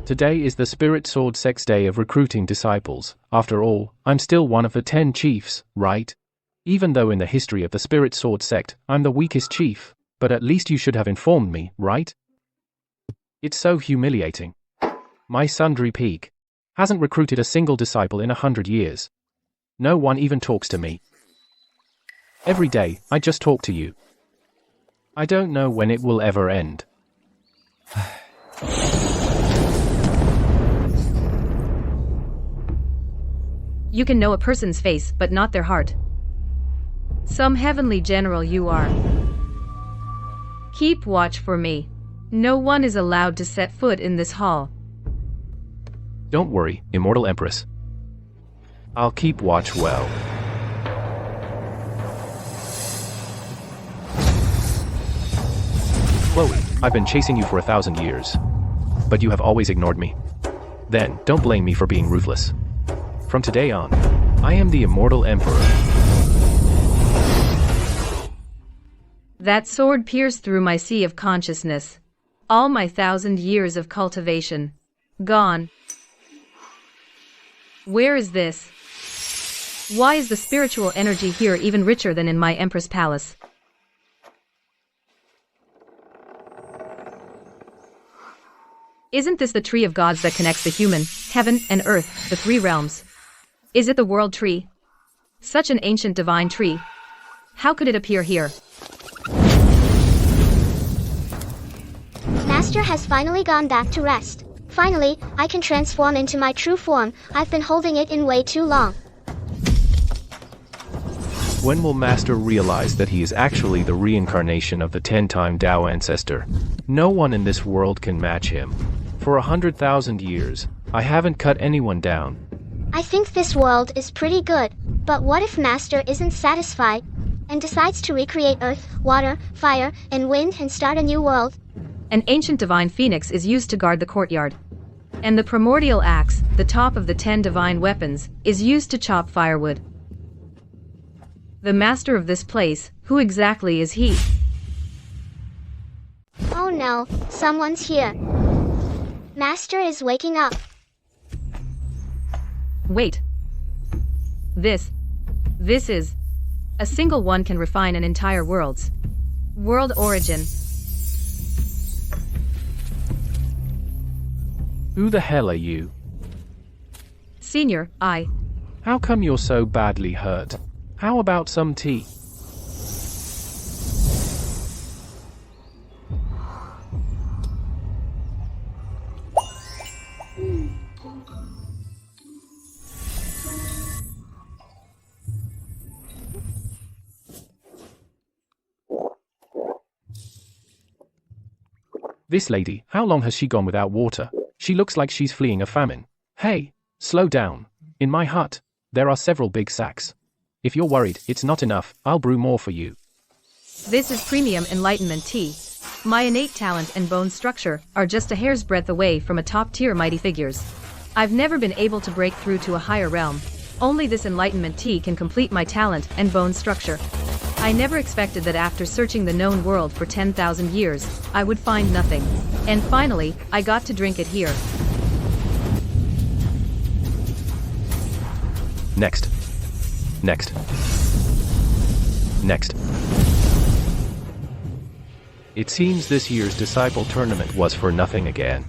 Today is the Spirit Sword Sect's day of recruiting disciples. After all, I'm still one of the 10 chiefs, right? Even though in the history of the Spirit Sword Sect, I'm the weakest chief, but at least you should have informed me, right? It's so humiliating. My Sundry Peak hasn't recruited a single disciple in 100 years. No one even talks to me. Every day, I just talk to you. I don't know when it will ever end. You can know a person's face, but not their heart. Some heavenly general you are. Keep watch for me. No one is allowed to set foot in this hall. Don't worry, Immortal Empress. I'll keep watch well. Chloe, I've been chasing you for 1,000 years. But you have always ignored me. Then, don't blame me for being ruthless. From today on, I am the Immortal Emperor. That sword pierced through my sea of consciousness. All my 1,000 years of cultivation. Gone. Where is this? Why is the spiritual energy here even richer than in my Empress Palace? Isn't this the tree of gods that connects the human, heaven, and earth, the 3 realms? Is it the world tree? Such an ancient divine tree. How could it appear here? Master has finally gone back to rest. Finally, I can transform into my true form. I've been holding it in way too long. When will Master realize that he is actually the reincarnation of the 10-time Tao ancestor? No one in this world can match him. For 100,000 years, I haven't cut anyone down. I think this world is pretty good, but what if Master isn't satisfied and decides to recreate earth, water, fire, and wind and start a new world? An ancient divine phoenix is used to guard the courtyard. And the primordial axe, the top of the 10 divine weapons, is used to chop firewood. The master of this place, who exactly is he? Oh no, someone's here. Master is waking up. Wait. This is... A single one can refine an entire world's world origin. Who the hell are you? Senior, I... How come you're so badly hurt? How about some tea? This lady, how long has she gone without water? She looks like she's fleeing a famine. Hey, slow down. In my hut, there are several big sacks. If you're worried it's not enough, I'll brew more for you. This is premium enlightenment tea. My innate talent and bone structure are just a hair's breadth away from a top-tier mighty figures. I've never been able to break through to a higher realm. Only this enlightenment tea can complete my talent and bone structure. I never expected that after searching the known world for 10,000 years, I would find nothing. And finally, I got to drink it here. Next. Next. Next. It seems this year's disciple tournament was for nothing again.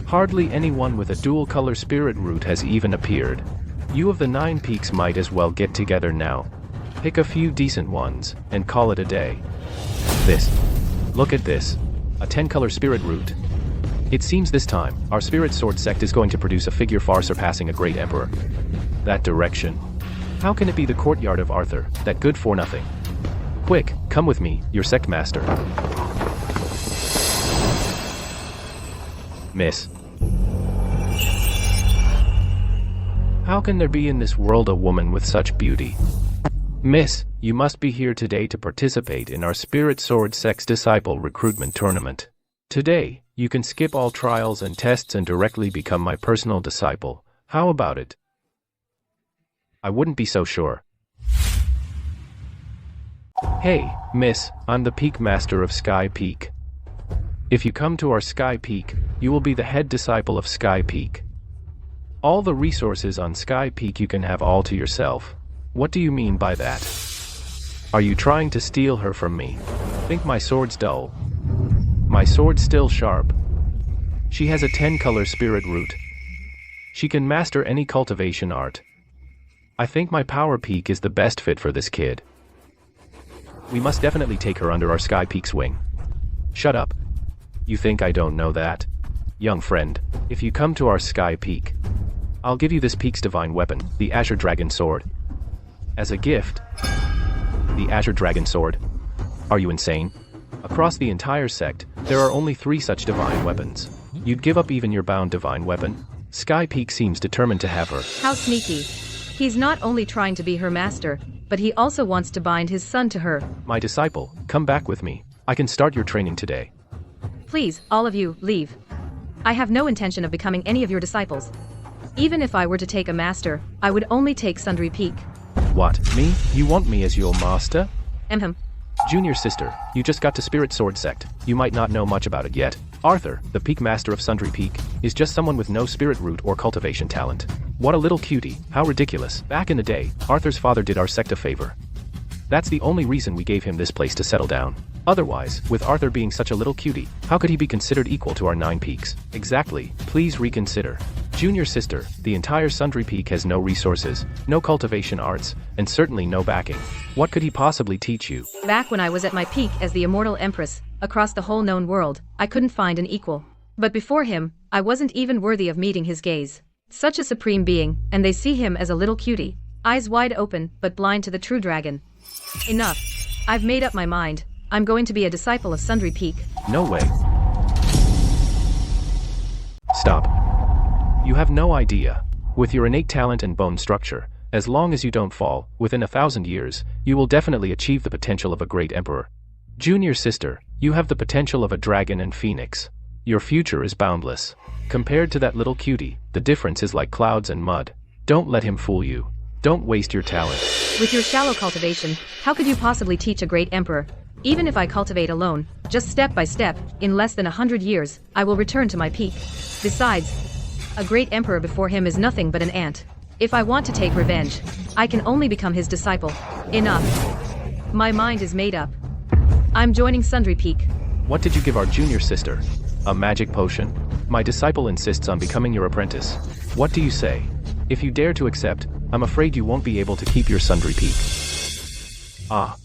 Hardly anyone with a dual-color spirit root has even appeared. You of the 9 peaks might as well get together now. Pick a few decent ones, and call it a day. This. Look at this. A 10-color spirit root. It seems this time, our Spirit Sword Sect is going to produce a figure far surpassing a great emperor. That direction. How can it be the courtyard of Arthur, that good for nothing? Quick, come with me, your sect master. Miss. How can there be in this world a woman with such beauty? Miss, you must be here today to participate in our Spirit Sword Sect's disciple recruitment tournament. Today, you can skip all trials and tests and directly become my personal disciple. How about it? I wouldn't be so sure. Hey, miss, I'm the Peak Master of Sky Peak. If you come to our Sky Peak, you will be the head disciple of Sky Peak. All the resources on Sky Peak you can have all to yourself. What do you mean by that? Are you trying to steal her from me? Think my sword's dull? My sword's still sharp. She has a 10-color spirit root. She can master any cultivation art. I think my power peak is the best fit for this kid. We must definitely take her under our Sky Peak's wing. Shut up. You think I don't know that? Young friend, if you come to our Sky Peak, I'll give you this peak's divine weapon, the Azure Dragon Sword. As a gift. The Azure Dragon Sword? Are you insane? Across the entire sect, there are only 3 such divine weapons. You'd give up even your bound divine weapon? Sky Peak seems determined to have her. How sneaky. He's not only trying to be her master, but he also wants to bind his son to her. My disciple, come back with me. I can start your training today. Please, all of you, leave. I have no intention of becoming any of your disciples. Even if I were to take a master, I would only take Sundry Peak. What, me? You want me as your master? Junior sister, you just got to Spirit Sword Sect. You might not know much about it yet. Arthur, the Peak Master of Sundry Peak, is just someone with no spirit root or cultivation talent. What a little cutie, how ridiculous. Back in the day, Arthur's father did our sect a favor. That's the only reason we gave him this place to settle down. Otherwise, with Arthur being such a little cutie, how could he be considered equal to our 9 peaks? Exactly, please reconsider. Junior sister, the entire Sundry Peak has no resources, no cultivation arts, and certainly no backing. What could he possibly teach you? Back when I was at my peak as the Immortal Empress, across the whole known world, I couldn't find an equal. But before him, I wasn't even worthy of meeting his gaze. Such a supreme being, and they see him as a little cutie, eyes wide open but blind to the true dragon. Enough. I've made up my mind. I'm going to be a disciple of Sundry Peak. No way. Stop. You have no idea. With your innate talent and bone structure, as long as you don't fall, within 1,000 years, you will definitely achieve the potential of a great emperor. Junior sister, you have the potential of a dragon and phoenix. Your future is boundless. Compared to that little cutie, the difference is like clouds and mud. Don't let him fool you. Don't waste your talent. With your shallow cultivation, how could you possibly teach a great emperor? Even if I cultivate alone, just step by step, in less than 100 years, I will return to my peak. Besides, a great emperor before him is nothing but an ant. If I want to take revenge, I can only become his disciple. Enough. My mind is made up. I'm joining Sundry Peak. What did you give our junior sister? A magic potion? My disciple insists on becoming your apprentice. What do you say? If you dare to accept, I'm afraid you won't be able to keep your Sundry Peak. Ah.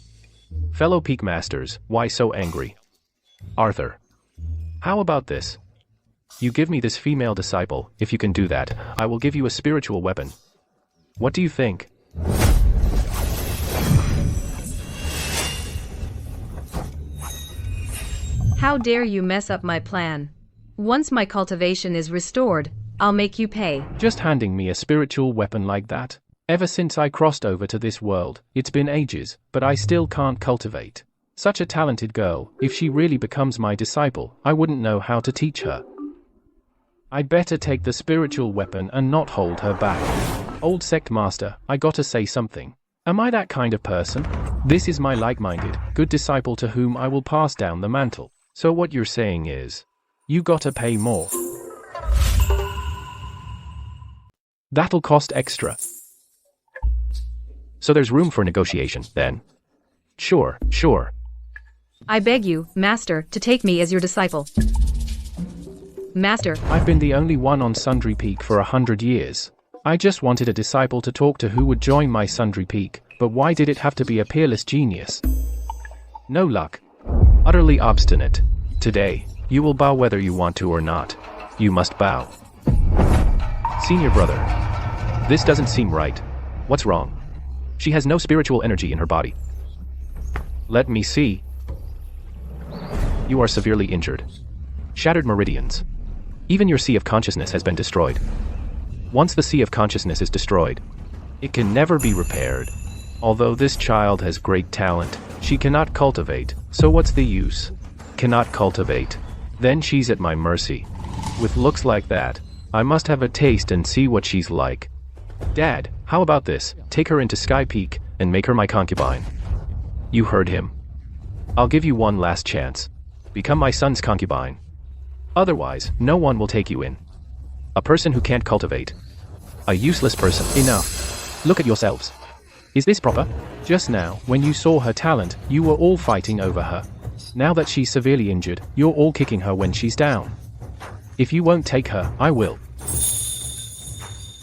Fellow Peak Masters, why so angry? Arthur. How about this? You give me this female disciple. If you can do that, I will give you a spiritual weapon. What do you think? How dare you mess up my plan? Once my cultivation is restored, I'll make you pay. Just handing me a spiritual weapon like that? Ever since I crossed over to this world, it's been ages, but I still can't cultivate. Such a talented girl, if she really becomes my disciple, I wouldn't know how to teach her. I'd better take the spiritual weapon and not hold her back. Old sect master, I gotta say something. Am I that kind of person? This is my like-minded, good disciple to whom I will pass down the mantle. So what you're saying is, you gotta pay more. That'll cost extra. So there's room for negotiation, then. Sure. I beg you, Master, to take me as your disciple. Master. I've been the only one on Sundry Peak for 100 years. I just wanted a disciple to talk to who would join my Sundry Peak, but why did it have to be a peerless genius? No luck. Utterly obstinate. Today, you will bow whether you want to or not. You must bow. Senior brother. This doesn't seem right. What's wrong? She has no spiritual energy in her body. Let me see. You are severely injured. Shattered meridians. Even your sea of consciousness has been destroyed. Once the sea of consciousness is destroyed, it can never be repaired. Although this child has great talent, she cannot cultivate, so what's the use? Cannot cultivate. Then she's at my mercy. With looks like that, I must have a taste and see what she's like. Dad, how about this? Take her into Sky Peak and make her my concubine. You heard him. I'll give you one last chance. Become my son's concubine. Otherwise, no one will take you in. A person who can't cultivate. A useless person. Enough. Look at yourselves. Is this proper? Just now, when you saw her talent, you were all fighting over her. Now that she's severely injured, you're all kicking her when she's down. If you won't take her, I will.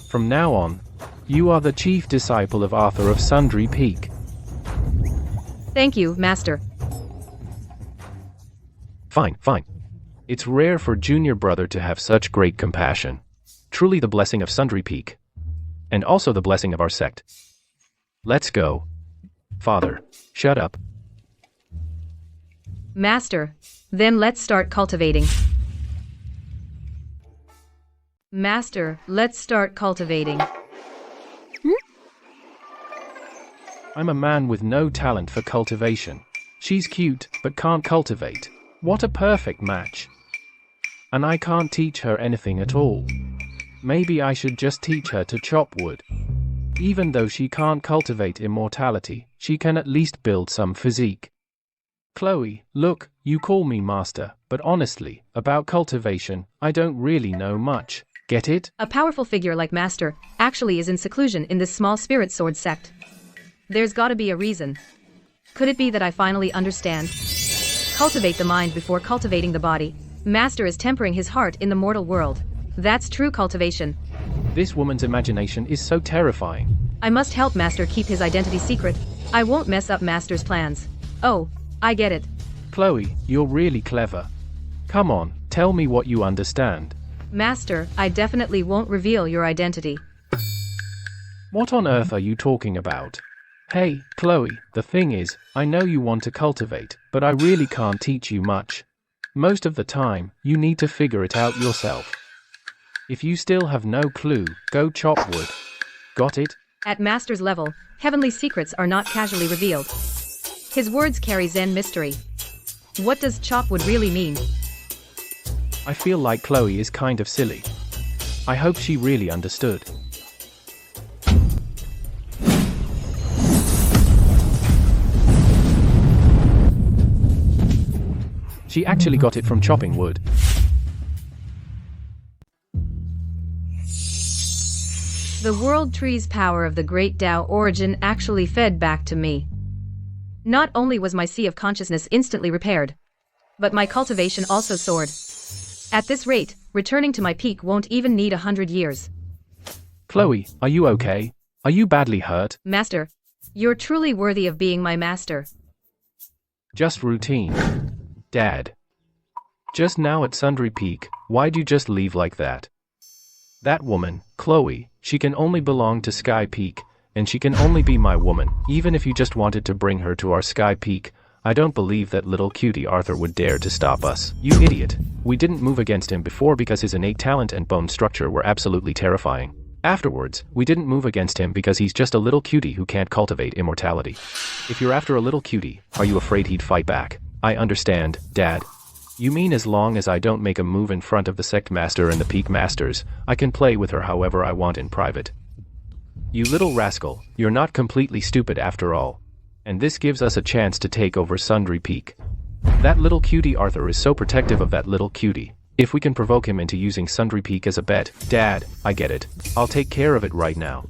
From now on, you are the chief disciple of Arthur of Sundry Peak. Thank you, Master. Fine, fine. It's rare for junior brother to have such great compassion. Truly the blessing of Sundry Peak. And also the blessing of our sect. Let's go. Father, shut up. Master, then let's start cultivating. Master, let's start cultivating. I'm a man with no talent for cultivation. She's cute, but can't cultivate. What a perfect match. And I can't teach her anything at all. Maybe I should just teach her to chop wood. Even though she can't cultivate immortality, she can at least build some physique. Chloe, look, you call me master, but honestly, about cultivation, I don't really know much. Get it? A powerful figure like Master actually is in seclusion in this small spirit sword sect. There's gotta be a reason. Could it be that I finally understand? Cultivate the mind before cultivating the body. Master is tempering his heart in the mortal world. That's true cultivation. This woman's imagination is so terrifying. I must help Master keep his identity secret. I won't mess up Master's plans. Oh, I get it. Chloe, you're really clever. Come on, tell me what you understand. Master, I definitely won't reveal your identity. What on earth are you talking about? Hey, Chloe, the thing is, I know you want to cultivate, but I really can't teach you much. Most of the time, you need to figure it out yourself. If you still have no clue, go chop wood. Got it? At Master's level, heavenly secrets are not casually revealed. His words carry Zen mystery. What does chop wood really mean? I feel like Chloe is kind of silly. I hope she really understood. She actually got it from chopping wood. The world tree's power of the great Tao origin actually fed back to me. Not only was my sea of consciousness instantly repaired, but my cultivation also soared. At this rate, returning to my peak won't even need 100 years. Chloe, are you okay? Are you badly hurt? Master, you're truly worthy of being my master. Just routine. Dad. Just now at Sundry Peak, why'd you just leave like that? That woman, Chloe, she can only belong to Sky Peak, and she can only be my woman, even if you just wanted to bring her to our Sky Peak. I don't believe that little cutie Arthur would dare to stop us. You idiot. We didn't move against him before because his innate talent and bone structure were absolutely terrifying. Afterwards, we didn't move against him because he's just a little cutie who can't cultivate immortality. If you're after a little cutie, are you afraid he'd fight back? I understand, Dad. You mean as long as I don't make a move in front of the Sect Master and the Peak Masters, I can play with her however I want in private. You little rascal, you're not completely stupid after all. And this gives us a chance to take over Sundry Peak. That little cutie Arthur is so protective of that little cutie. If we can provoke him into using Sundry Peak as a bet, Dad, I get it. I'll take care of it right now.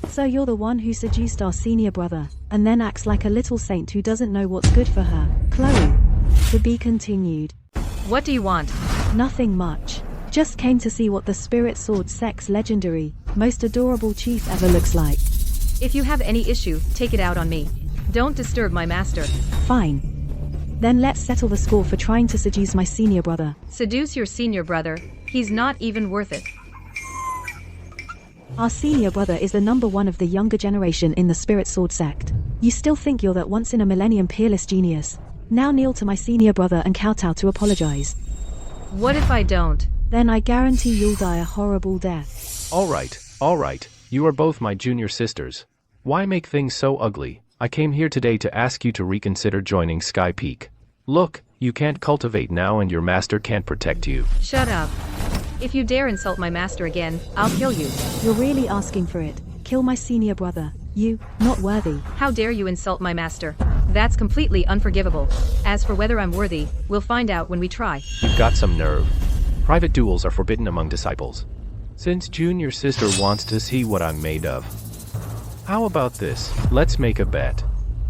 So you're the one who seduced our senior brother, and then acts like a little saint who doesn't know what's good for her. Chloe. To be continued. What do you want? Nothing much. Just came to see what the Spirit Sword Sect's legendary, most adorable chief ever looks like. If you have any issue, take it out on me. Don't disturb my master. Fine. Then let's settle the score for trying to seduce my senior brother. Seduce your senior brother? He's not even worth it. Our senior brother is the #1 of the younger generation in the Spirit Sword Sect. You still think you're that once-in-a-millennium peerless genius. Now kneel to my senior brother and kowtow to apologize. What if I don't? Then I guarantee you'll die a horrible death. Alright, you are both my junior sisters. Why make things so ugly? I came here today to ask you to reconsider joining Sky Peak. Look, you can't cultivate now and your master can't protect you. Shut up. If you dare insult my master again, I'll kill you. You're really asking for it. Kill my senior brother. You, not worthy. How dare you insult my master? That's completely unforgivable. As for whether I'm worthy, we'll find out when we try. You've got some nerve. Private duels are forbidden among disciples. Since Junior Sister wants to see what I'm made of. How about this? Let's make a bet.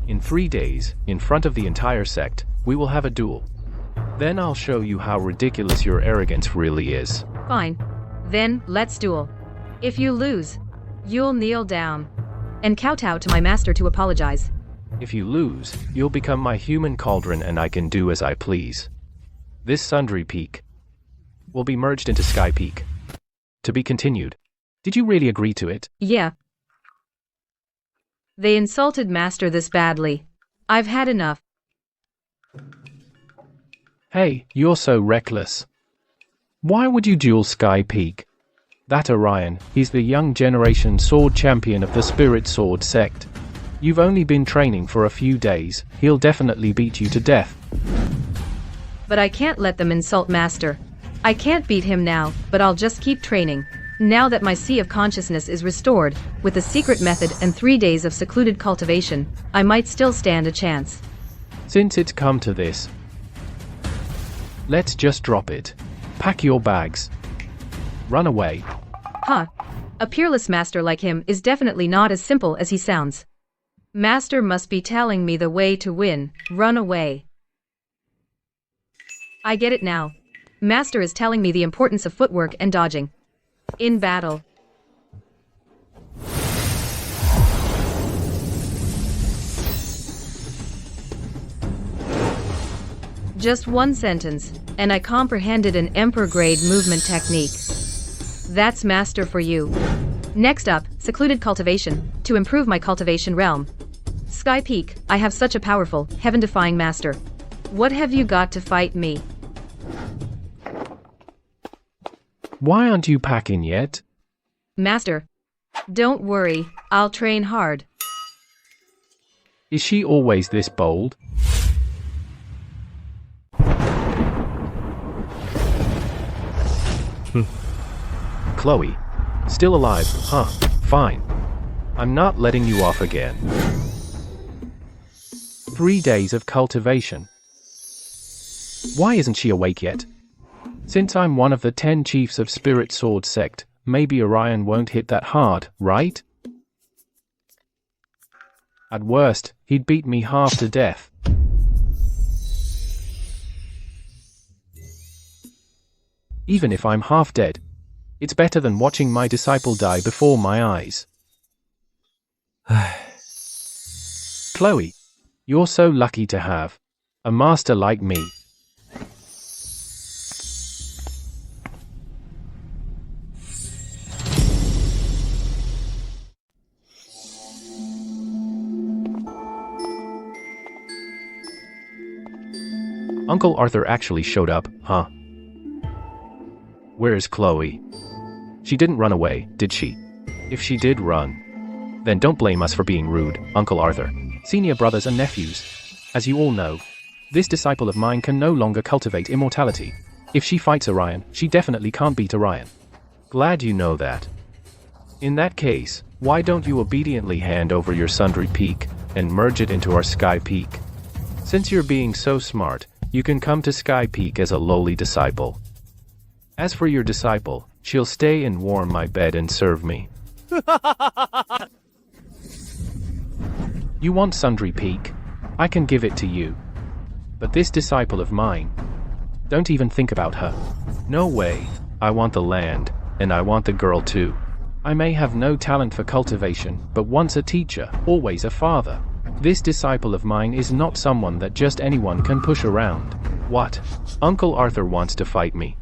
In 3 days, in front of the entire sect, we will have a duel. Then I'll show you how ridiculous your arrogance really is. Fine. Then, let's duel. If you lose, you'll kneel down and kowtow to my master to apologize. If you lose, you'll become my human cauldron and I can do as I please. This Sundry Peak will be merged into Sky Peak. To be continued. Did you really agree to it? Yeah. They insulted Master this badly. I've had enough. Hey, you're so reckless. Why would you duel Sky Peak? That Orion, he's the young generation sword champion of the Spirit Sword Sect. You've only been training for a few days, he'll definitely beat you to death. But I can't let them insult Master. I can't beat him now, but I'll just keep training. Now that my sea of consciousness is restored, with a secret method and 3 days of secluded cultivation, I might still stand a chance. Since it's come to this, let's just drop it. Pack your bags. Run away. Huh. A peerless master like him is definitely not as simple as he sounds. Master must be telling me the way to win. Run away. I get it now. Master is telling me the importance of footwork and dodging. In battle. Just one sentence, and I comprehended an Emperor-grade movement technique. That's Master for you. Next up, secluded cultivation, to improve my cultivation realm. Sky Peak, I have such a powerful, heaven-defying master. What have you got to fight me? Why aren't you packing yet? Master. Don't worry, I'll train hard. Is she always this bold? Chloe. Still alive, huh? Fine. I'm not letting you off again. 3 days of cultivation. Why isn't she awake yet? Since I'm one of the 10 chiefs of Spirit Sword Sect, maybe Orion won't hit that hard, right? At worst, he'd beat me half to death. Even if I'm half dead, it's better than watching my disciple die before my eyes. Chloe, you're so lucky to have a master like me. Uncle Arthur actually showed up, huh? Where's Chloe? She didn't run away, did she? If she did run, then don't blame us for being rude, Uncle Arthur. Senior brothers and nephews. As you all know, this disciple of mine can no longer cultivate immortality. If she fights Orion, she definitely can't beat Orion. Glad you know that. In that case, why don't you obediently hand over your Sundry Peak and merge it into our Sky Peak? Since you're being so smart, you can come to Sky Peak as a lowly disciple. As for your disciple, she'll stay and warm my bed and serve me. You want Sundry Peak? I can give it to you. But this disciple of mine, don't even think about her. No way. I want the land, and I want the girl too. I may have no talent for cultivation, but once a teacher, always a father. This disciple of mine is not someone that just anyone can push around. What? Uncle Arthur wants to fight me.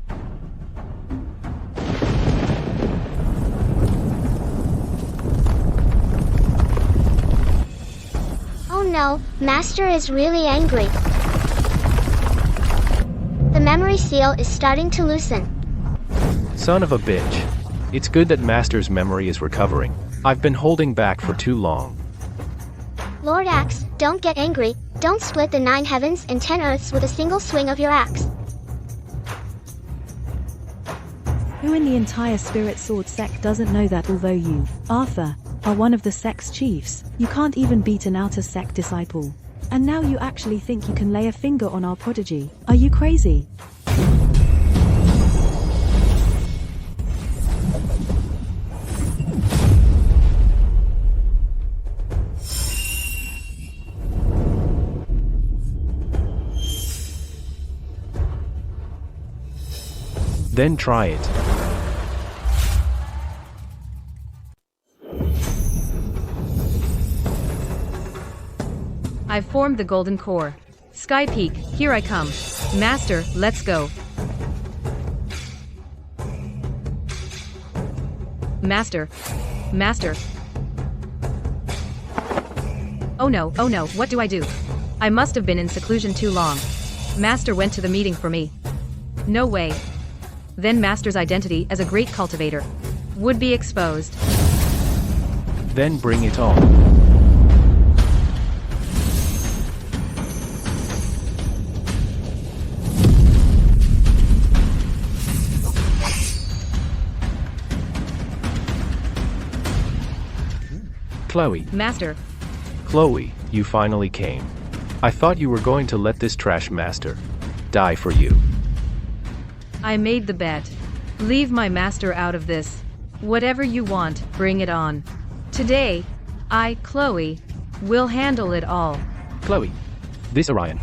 Oh no, Master is really angry. The memory seal is starting to loosen. Son of a bitch. It's good that Master's memory is recovering. I've been holding back for too long. Lord Axe, don't get angry. Don't split the 9 heavens and 10 earths with a single swing of your axe. Who in the entire Spirit Sword Sect doesn't know that although you, Arthur, are one of the sect's chiefs, you can't even beat an outer sect disciple? And now you actually think you can lay a finger on our prodigy? Are you crazy? Then try it. I've formed the golden core. Sky Peak, here I come. Master, let's go. Master. Master. Oh no, what do I do? I must have been in seclusion too long. Master went to the meeting for me. No way. Then Master's identity as a great cultivator would be exposed. Then bring it on. Chloe. Master. Chloe, you finally came. I thought you were going to let this trash master die for you. I made the bet. Leave my master out of this. Whatever you want, bring it on. Today, I, Chloe, will handle it all. Chloe, this Orion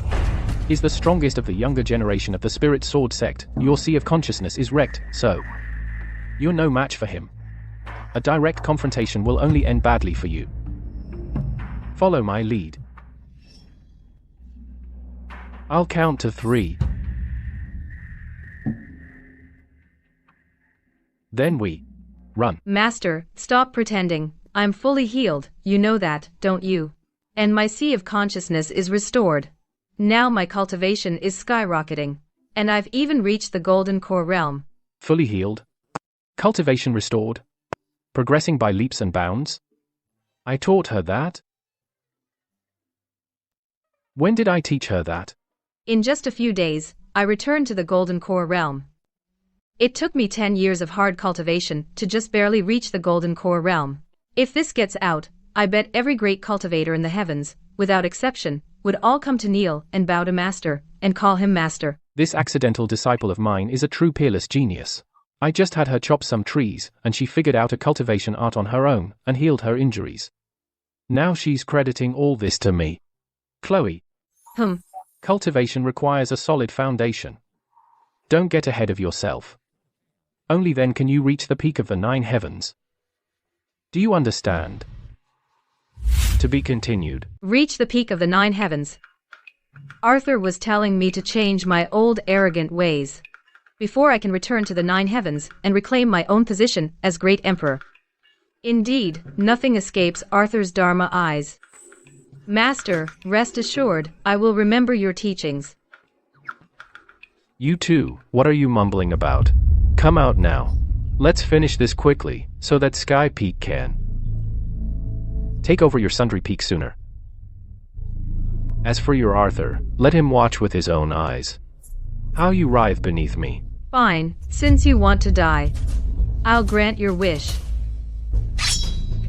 is the strongest of the younger generation of the Spirit Sword Sect. Your sea of consciousness is wrecked, so you're no match for him. A direct confrontation will only end badly for you. Follow my lead. I'll count to 3. Then we run. Master, stop pretending. I'm fully healed, you know that, don't you? And my sea of consciousness is restored. Now my cultivation is skyrocketing. And I've even reached the golden core realm. Fully healed? Cultivation restored? Progressing by leaps and bounds? I taught her that? When did I teach her that? In just a few days, I returned to the golden core realm. It took me 10 years of hard cultivation to just barely reach the golden core realm. If this gets out, I bet every great cultivator in the heavens, without exception, would all come to kneel and bow to Master, and call him Master. This accidental disciple of mine is a true peerless genius. I just had her chop some trees, and she figured out a cultivation art on her own, and healed her injuries. Now she's crediting all this to me. Chloe. Cultivation requires a solid foundation. Don't get ahead of yourself. Only then can you reach the peak of the 9 heavens. Do you understand? To be continued. Reach the peak of the 9 heavens. Arthur was telling me to change my old arrogant ways before I can return to the 9 heavens and reclaim my own position as great emperor. Indeed, nothing escapes Arthur's Dharma eyes. Master, rest assured, I will remember your teachings. You too, what are you mumbling about? Come out now. Let's finish this quickly, so that Sky Peak can take over your Sundry Peak sooner. As for your Arthur, let him watch with his own eyes how you writhe beneath me. Fine, since you want to die, I'll grant your wish.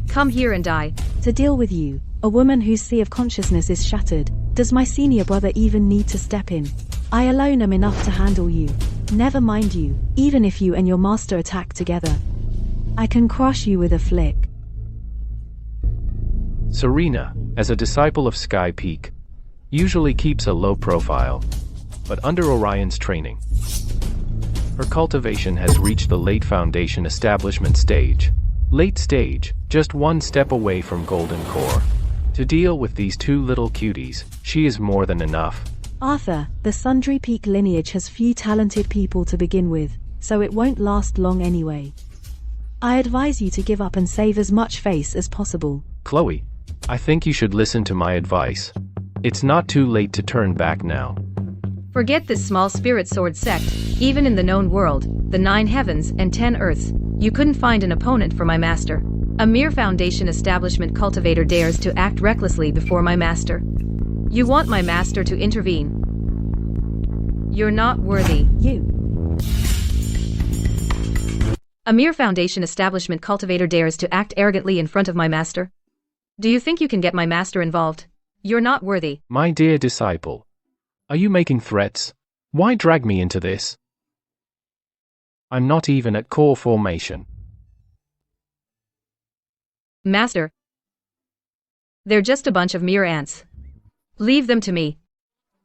Come here and die. To deal with you, a woman whose sea of consciousness is shattered, does my senior brother even need to step in? I alone am enough to handle you. Never mind you, even if you and your master attack together. I can crush you with a flick. Serena, as a disciple of Sky Peak, usually keeps a low profile, but under Orion's training, her cultivation has reached the late foundation establishment stage. Late stage, just one step away from golden core. To deal with these 2 little cuties, she is more than enough. Arthur, the Sundry Peak lineage has few talented people to begin with, so it won't last long anyway. I advise you to give up and save as much face as possible. Chloe, I think you should listen to my advice. It's not too late to turn back now. Forget this small spirit sword sect. Even in the known world, the 9 heavens and 10 earths, you couldn't find an opponent for my master. A mere foundation establishment cultivator dares to act recklessly before my master. You want my master to intervene. You're not worthy. A mere foundation establishment cultivator dares to act arrogantly in front of my master? Do you think you can get my master involved? You're not worthy. My dear disciple. Are you making threats? Why drag me into this? I'm not even at core formation. Master. They're just a bunch of mere ants. Leave them to me.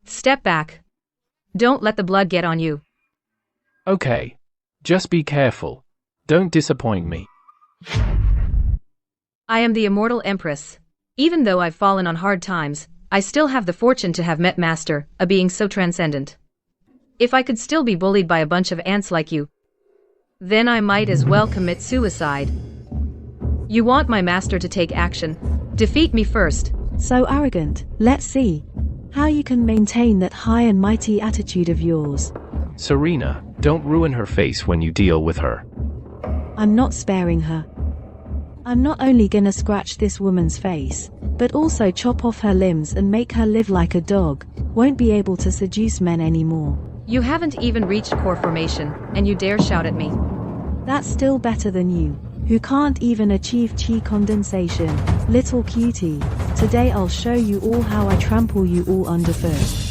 Step back. Don't let the blood get on you. Okay. Just be careful. Don't disappoint me. I am the Immortal Empress. Even though I've fallen on hard times, I still have the fortune to have met Master, a being so transcendent. If I could still be bullied by a bunch of ants like you, then I might as well commit suicide. You want my master to take action. Defeat me first. So arrogant. Let's see how you can maintain that high and mighty attitude of yours. Serena, don't ruin her face when you deal with her. I'm not sparing her. I'm not only gonna scratch this woman's face, but also chop off her limbs and make her live like a dog. Won't be able to seduce men anymore. You haven't even reached core formation, and you dare shout at me. That's still better than you, who can't even achieve chi condensation. Little cutie, today I'll show you all how I trample you all underfoot.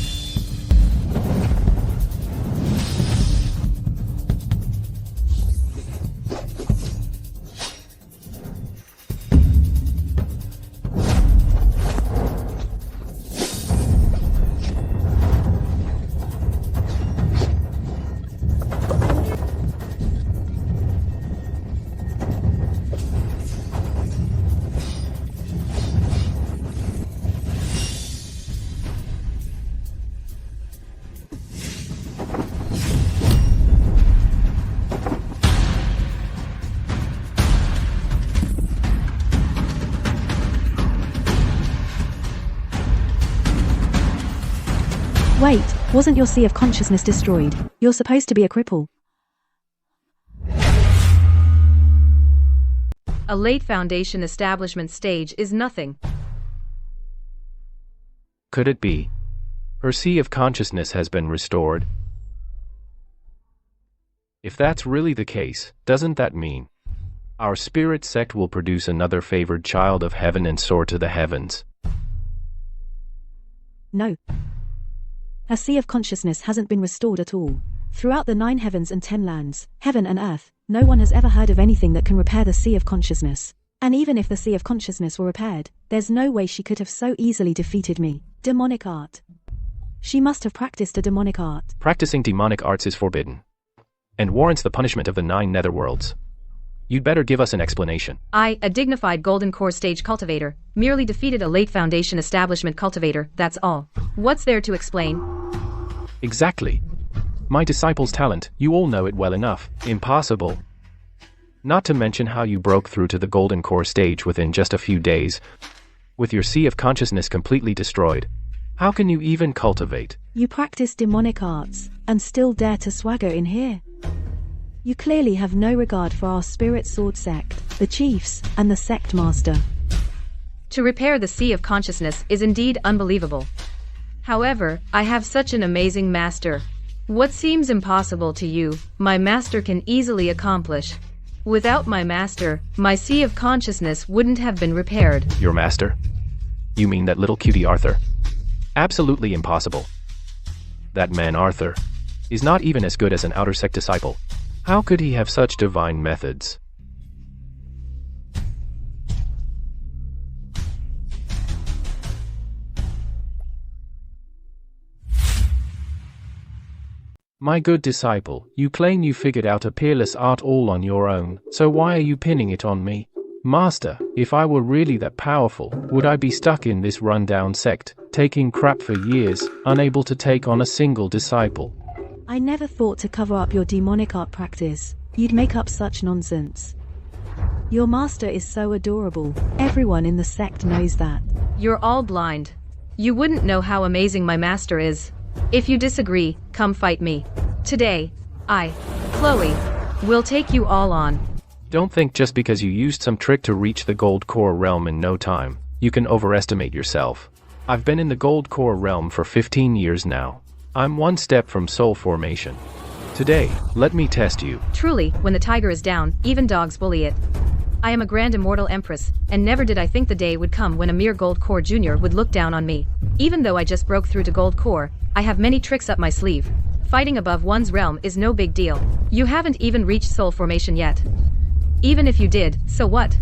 Wait, wasn't your sea of consciousness destroyed? You're supposed to be a cripple. A late foundation establishment stage is nothing. Could it be? Her sea of consciousness has been restored? If that's really the case, doesn't that mean our spirit sect will produce another favored child of heaven and soar to the heavens? No. Her sea of consciousness hasn't been restored at all. Throughout the 9 heavens and 10 lands, heaven and earth, no one has ever heard of anything that can repair the sea of consciousness. And even if the sea of consciousness were repaired, there's no way she could have so easily defeated me. Demonic art. She must have practiced a demonic art. Practicing demonic arts is forbidden, and warrants the punishment of the 9 netherworlds. You'd better give us an explanation. I, a dignified golden core stage cultivator, merely defeated a late foundation establishment cultivator, that's all. What's there to explain? Exactly. My disciple's talent, you all know it well enough. Impossible. Not to mention how you broke through to the golden core stage within just a few days, with your sea of consciousness completely destroyed. How can you even cultivate? You practice demonic arts, and still dare to swagger in here? You clearly have no regard for our spirit sword sect, the chiefs, and the sect master. To repair the sea of consciousness is indeed unbelievable. However, I have such an amazing master. What seems impossible to you, my master can easily accomplish. Without my master, my sea of consciousness wouldn't have been repaired. Your master? You mean that little cutie Arthur? Absolutely impossible. That man Arthur is not even as good as an outer sect disciple. How could he have such divine methods? My good disciple, you claim you figured out a peerless art all on your own, so why are you pinning it on me? Master, if I were really that powerful, would I be stuck in this rundown sect, taking crap for years, unable to take on a single disciple? I never thought to cover up your demonic art practice. You'd make up such nonsense. Your master is so adorable. Everyone in the sect knows that. You're all blind. You wouldn't know how amazing my master is. If you disagree, come fight me. Today, I, Chloe, will take you all on. Don't think just because you used some trick to reach the gold core realm in no time, you can overestimate yourself. I've been in the gold core realm for 15 years now. I'm one step from soul formation. Today, let me test you. Truly, when the tiger is down, even dogs bully it. I am a Grand Immortal Empress, and never did I think the day would come when a mere Gold Core Junior would look down on me. Even though I just broke through to Gold Core, I have many tricks up my sleeve. Fighting above one's realm is no big deal. You haven't even reached soul formation yet. Even if you did, so what?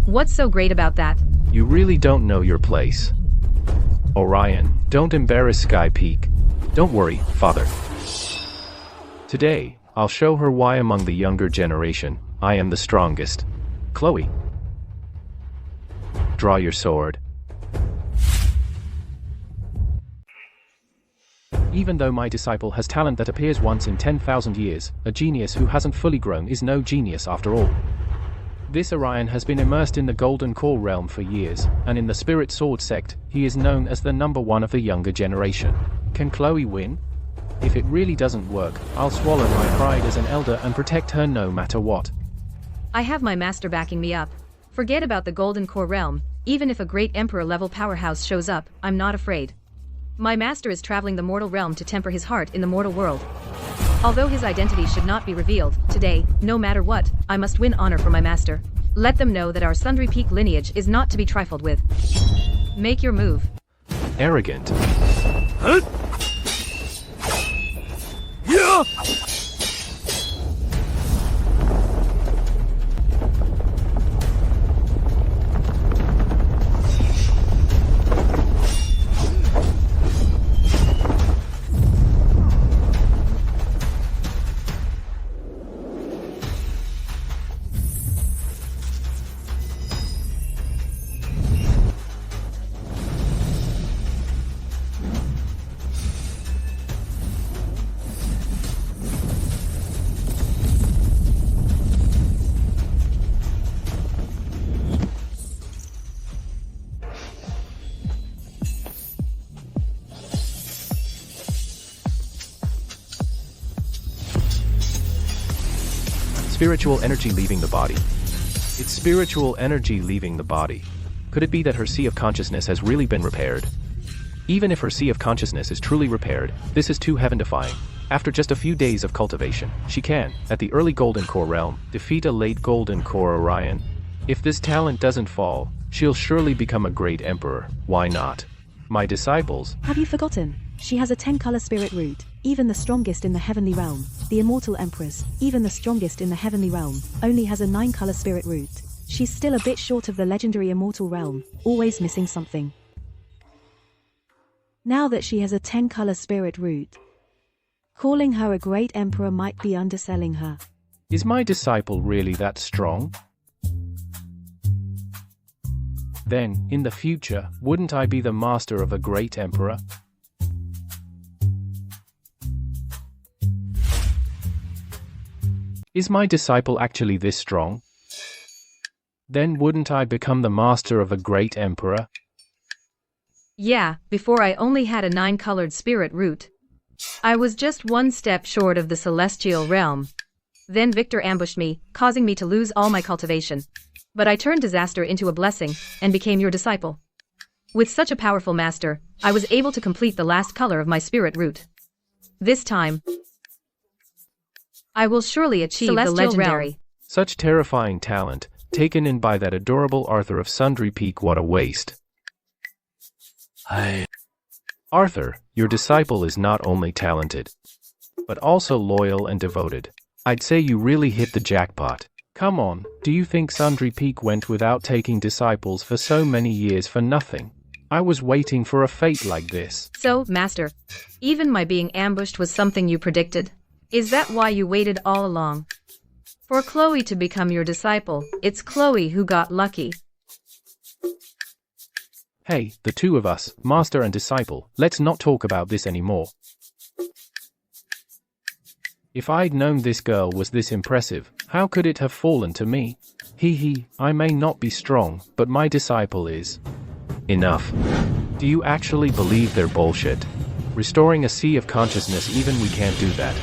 What's so great about that? You really don't know your place. Orion, don't embarrass Sky Peak. Don't worry, father. Today, I'll show her why among the younger generation, I am the strongest. Chloe. Draw your sword. Even though my disciple has talent that appears once in 10,000 years, a genius who hasn't fully grown is no genius after all. This Orion has been immersed in the Golden Core realm for years, and in the Spirit Sword Sect, he is known as the #1 of the younger generation. Can Chloe win? If it really doesn't work, I'll swallow my pride as an elder and protect her no matter what. I have my master backing me up. Forget about the Golden Core realm, even if a great Emperor-level powerhouse shows up, I'm not afraid. My master is traveling the mortal realm to temper his heart in the mortal world. Although his identity should not be revealed, today, no matter what, I must win honor for my master. Let them know that our Sundry Peak lineage is not to be trifled with. Make your move. Arrogant. Spiritual energy leaving the body. It's spiritual energy leaving the body. Could it be that her sea of consciousness has really been repaired? Even if her sea of consciousness is truly repaired, this is too heaven-defying. After just a few days of cultivation, she can, at the early Golden Core realm, defeat a late Golden Core Orion. If this talent doesn't fall, she'll surely become a great emperor. Why not? My disciples. Have you forgotten? She has a 10-color spirit root, even the strongest in the heavenly realm. The Immortal Empress, even the strongest in the heavenly realm, only has a 9-color spirit root. She's still a bit short of the legendary Immortal realm, always missing something. Now that she has a 10-color spirit root, calling her a great emperor might be underselling her. Is my disciple really that strong? Then, in the future, wouldn't I be the master of a great emperor? Is my disciple actually this strong? Then wouldn't I become the master of a great emperor? Yeah, before I only had a 9-colored spirit root. I was just one step short of the celestial realm. Then Victor ambushed me, causing me to lose all my cultivation. But I turned disaster into a blessing, and became your disciple. With such a powerful master, I was able to complete the last color of my spirit root. This time, I will surely achieve the legendary realm. Such terrifying talent, taken in by that adorable Arthur of Sundry Peak. What a waste. Arthur, your disciple is not only talented, but also loyal and devoted. I'd say you really hit the jackpot. Come on, do you think Sundry Peak went without taking disciples for so many years for nothing? I was waiting for a fate like this. So, Master, even my being ambushed was something you predicted? Is that why you waited all along? For Chloe to become your disciple, it's Chloe who got lucky. Hey, the two of us, master and disciple, let's not talk about this anymore. If I'd known this girl was this impressive, how could it have fallen to me? I may not be strong, but my disciple is. Enough. Do you actually believe they're bullshit? Restoring a sea of consciousness, even we can't do that.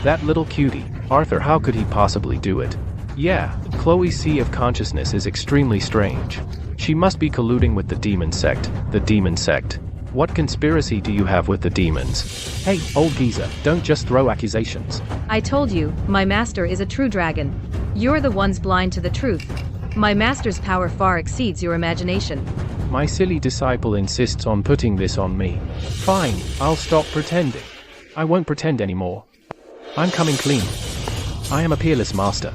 That little cutie, Arthur, how could he possibly do it? Yeah, Chloe's sea of consciousness is extremely strange. She must be colluding with the Demon Sect. The Demon Sect. What conspiracy do you have with the demons? Hey, old geezer, don't just throw accusations. I told you, my master is a true dragon. You're the ones blind to the truth. My master's power far exceeds your imagination. My silly disciple insists on putting this on me. Fine, I'll stop pretending. I won't pretend anymore. I'm coming clean. I am a peerless master.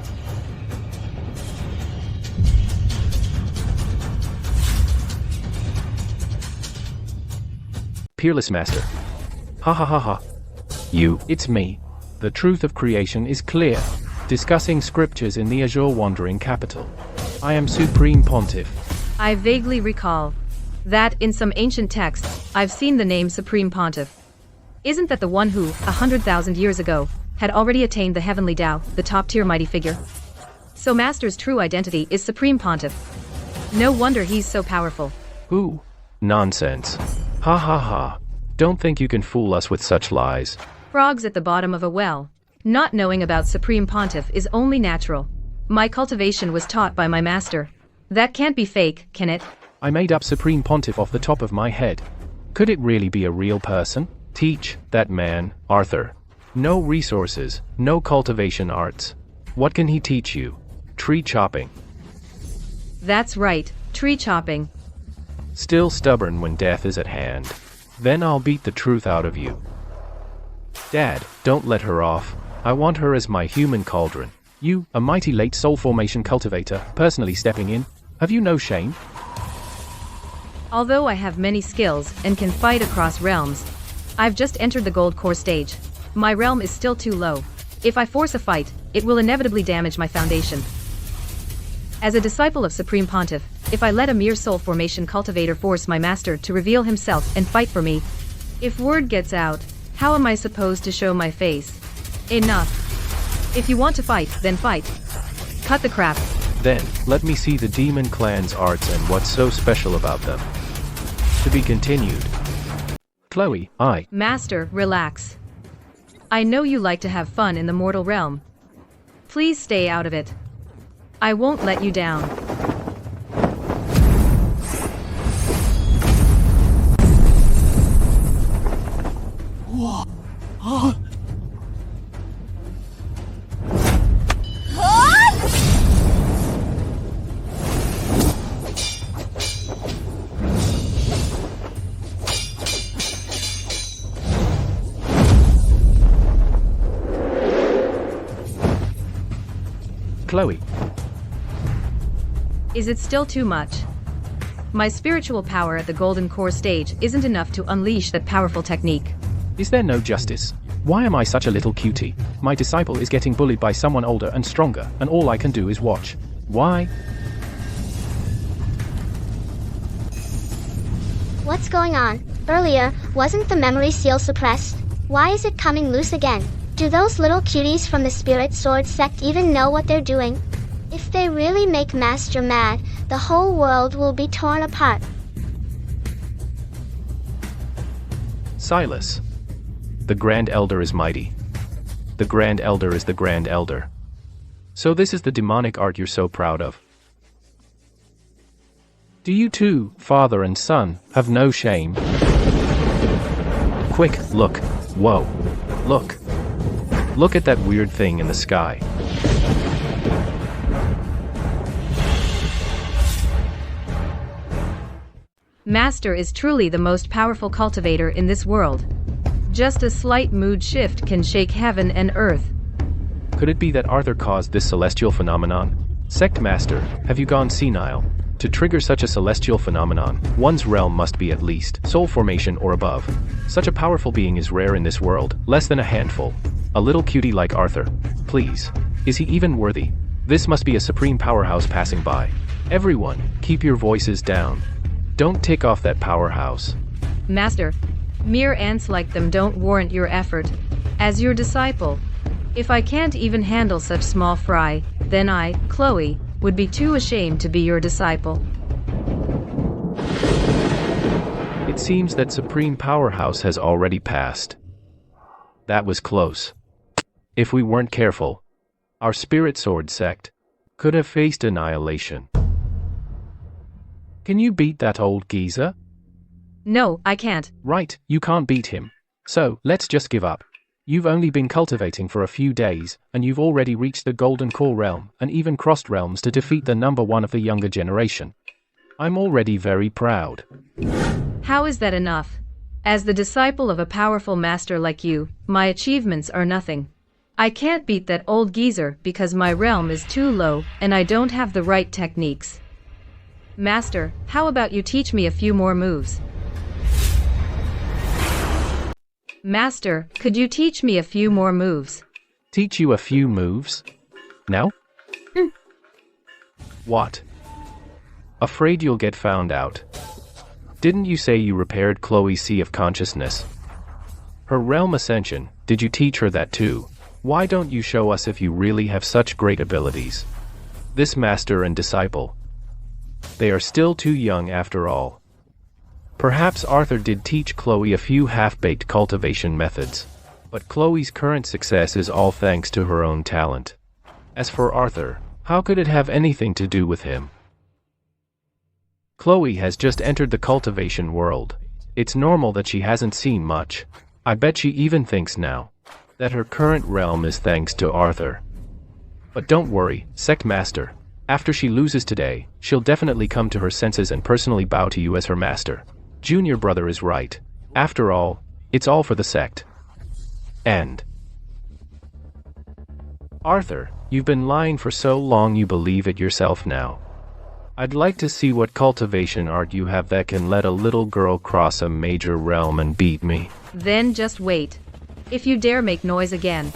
Peerless master. Ha ha ha ha. It's me. The truth of creation is clear. Discussing scriptures in the Azure Wandering Capital. I am Supreme Pontiff. I vaguely recall that in some ancient texts, I've seen the name Supreme Pontiff. Isn't that the one who, 100,000 years ago, had already attained the heavenly Tao, the top-tier mighty figure? So Master's true identity is Supreme Pontiff. No wonder he's so powerful. Ooh, nonsense. Ha ha ha. Don't think you can fool us with such lies. Frogs at the bottom of a well. Not knowing about Supreme Pontiff is only natural. My cultivation was taught by my master. That can't be fake, can it? I made up Supreme Pontiff off the top of my head. Could it really be a real person? Teach that man, Arthur. No resources, no cultivation arts. What can he teach you? Tree chopping. That's right, tree chopping. Still stubborn when death is at hand. Then I'll beat the truth out of you. Dad, don't let her off. I want her as my human cauldron. You, a mighty late soul formation cultivator, personally stepping in. Have you no shame? Although I have many skills and can fight across realms, I've just entered the gold core stage. My realm is still too low. If I force a fight, it will inevitably damage my foundation. As a disciple of Supreme Pontiff, if I let a mere soul formation cultivator force my master to reveal himself and fight for me, if word gets out, how am I supposed to show my face? Enough. If you want to fight, then fight. Cut the crap. Then, let me see the demon clan's arts and what's so special about them. To be continued. Chloe, Master, relax. I know you like to have fun in the mortal realm. Please stay out of it. I won't let you down. Chloe. Is it still too much? My spiritual power at the golden core stage isn't enough to unleash that powerful technique. Is there no justice? Why am I such a little cutie? My disciple is getting bullied by someone older and stronger, and all I can do is watch. Why? What's going on? Earlier, wasn't the memory seal suppressed? Why is it coming loose again? Do those little cuties from the Spirit Sword Sect even know what they're doing? If they really make Master mad, the whole world will be torn apart. Silas. The Grand Elder is mighty. The Grand Elder is the Grand Elder. So this is the demonic art you're so proud of. Do you too, father and son, have no shame? Quick, look. Whoa. Look. Look at that weird thing in the sky. Master is truly the most powerful cultivator in this world. Just a slight mood shift can shake heaven and earth. Could it be that Arthur caused this celestial phenomenon? Sect Master, have you gone senile? To trigger such a celestial phenomenon, one's realm must be at least soul formation or above. Such a powerful being is rare in this world, less than a handful. A little cutie like Arthur. Please. Is he even worthy? This must be a supreme powerhouse passing by. Everyone, keep your voices down. Don't tick off that powerhouse. Master, mere ants like them don't warrant your effort. As your disciple, if I can't even handle such small fry, then I, Chloe, would be too ashamed to be your disciple. It seems that supreme powerhouse has already passed. That was close. If we weren't careful, our Spirit Sword Sect could have faced annihilation. Can you beat that old geezer? No, I can't. Right, you can't beat him. So, let's just give up. You've only been cultivating for a few days, and you've already reached the Golden Core realm, and even crossed realms to defeat the number one of the younger generation. I'm already very proud. How is that enough? As the disciple of a powerful master like you, my achievements are nothing. I can't beat that old geezer because my realm is too low and I don't have the right techniques. Master, how about you teach me a few more moves? Master, could you teach me a few more moves? Teach you a few moves? Now? What? Afraid you'll get found out. Didn't you say you repaired Chloe's Sea of Consciousness? Her realm ascension, did you teach her that too? Why don't you show us if you really have such great abilities? This master and disciple. They are still too young after all. Perhaps Arthur did teach Chloe a few half-baked cultivation methods. But Chloe's current success is all thanks to her own talent. As for Arthur, how could it have anything to do with him? Chloe has just entered the cultivation world. It's normal that she hasn't seen much. I bet she even thinks now that her current realm is thanks to Arthur. But don't worry, Sect Master. After she loses today, she'll definitely come to her senses and personally bow to you as her master. Junior brother is right. After all, it's all for the sect. End. Arthur, you've been lying for so long you believe it yourself now. I'd like to see what cultivation art you have that can let a little girl cross a major realm and beat me. Then just wait. If you dare make noise again.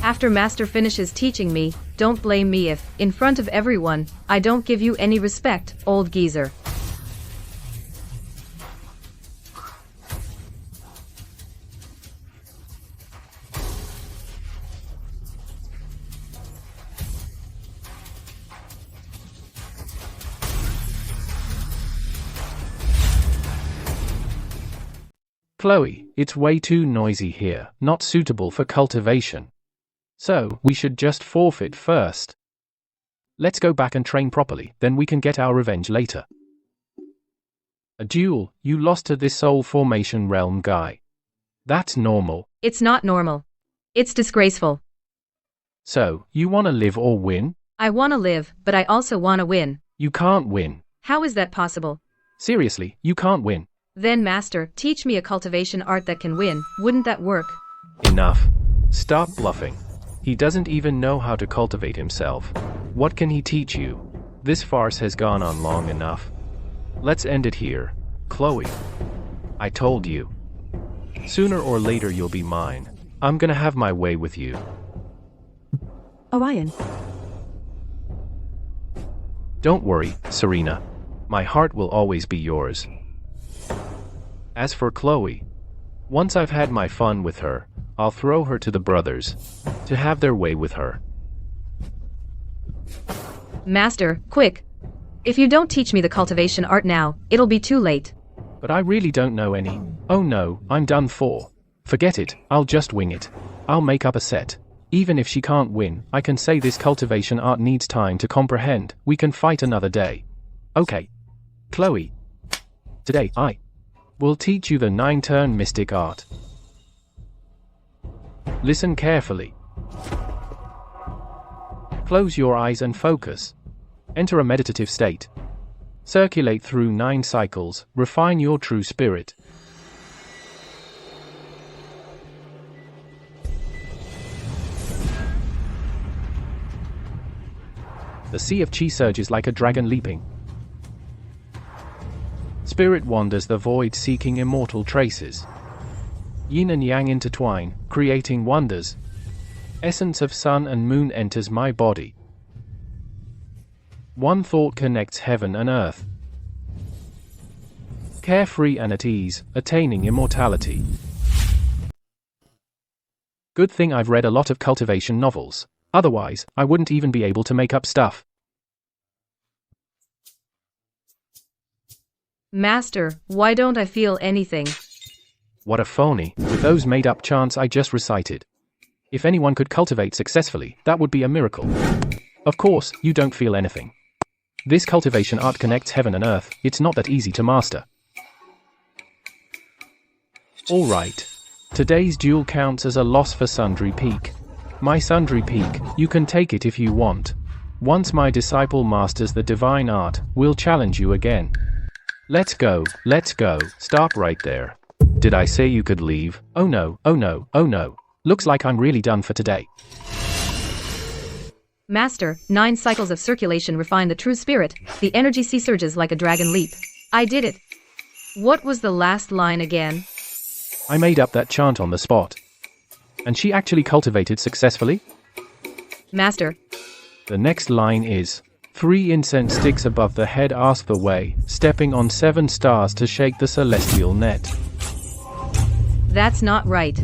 After Master finishes teaching me, don't blame me if, in front of everyone, I don't give you any respect, old geezer. Chloe, it's way too noisy here, not suitable for cultivation. So, we should just forfeit first. Let's go back and train properly, then we can get our revenge later. A duel, you lost to this soul formation realm guy. That's normal. It's not normal. It's disgraceful. So, you wanna live or win? I wanna live, but I also wanna win. You can't win. How is that possible? Seriously, you can't win. Then Master, teach me a cultivation art that can win, wouldn't that work? Enough. Stop bluffing. He doesn't even know how to cultivate himself. What can he teach you? This farce has gone on long enough. Let's end it here. Chloe. I told you. Sooner or later you'll be mine. I'm gonna have my way with you. Orion. Don't worry, Serena. My heart will always be yours. As for Chloe, once I've had my fun with her, I'll throw her to the brothers, to have their way with her. Master, quick! If you don't teach me the cultivation art now, it'll be too late. But I really don't know any. Oh no, I'm done for. Forget it, I'll just wing it. I'll make up a set. Even if she can't win, I can say this cultivation art needs time to comprehend. We can fight another day. Okay. Chloe. Today, I will teach you the 9-turn mystic art. Listen carefully. Close your eyes and focus. Enter a meditative state. Circulate through 9 cycles, refine your true spirit. The sea of chi surges like a dragon leaping. Spirit wanders the void seeking immortal traces. Yin and yang intertwine, creating wonders. Essence of sun and moon enters my body. One thought connects heaven and earth. Carefree and at ease, attaining immortality. Good thing I've read a lot of cultivation novels. Otherwise, I wouldn't even be able to make up stuff. Master, why don't I feel anything? What a phony, with those made-up chants I just recited. If anyone could cultivate successfully, that would be a miracle. Of course, you don't feel anything. This cultivation art connects heaven and earth, it's not that easy to master. Alright. Today's duel counts as a loss for Sundry Peak. My Sundry Peak, you can take it if you want. Once my disciple masters the divine art, we'll challenge you again. Let's go, stop right there. Did I say you could leave? Oh no, oh no, oh no. Looks like I'm really done for today. Master, 9 cycles of circulation refine the true spirit, the energy sea surges like a dragon leap. I did it. What was the last line again? I made up that chant on the spot. And she actually cultivated successfully? Master. The next line is, 3 incense sticks above the head ask the way, stepping on 7 stars to shake the celestial net. That's not right.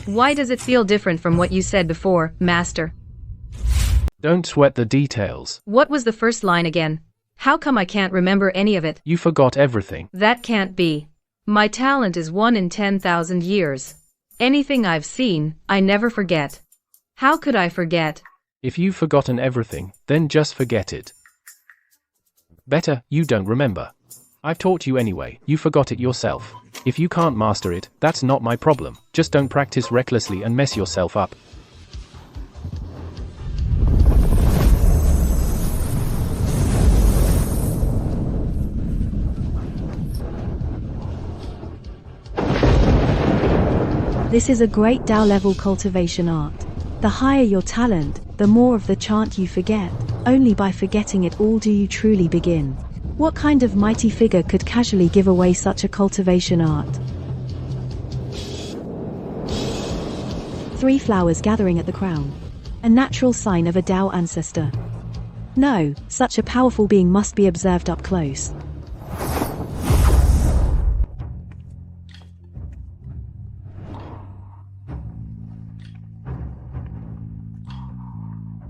Why does it feel different from what you said before, Master? Don't sweat the details. What was the first line again? How come I can't remember any of it? You forgot everything. That can't be. My talent is 1 in 10,000 years. Anything I've seen, I never forget. How could I forget? If you've forgotten everything, then just forget it. Better, you don't remember. I've taught you anyway, you forgot it yourself. If you can't master it, that's not my problem. Just don't practice recklessly and mess yourself up. This is a great Dao-level cultivation art. The higher your talent, the more of the chant you forget. Only by forgetting it all do you truly begin. What kind of mighty figure could casually give away such a cultivation art? 3 flowers gathering at the crown. A natural sign of a Dao ancestor. No, such a powerful being must be observed up close.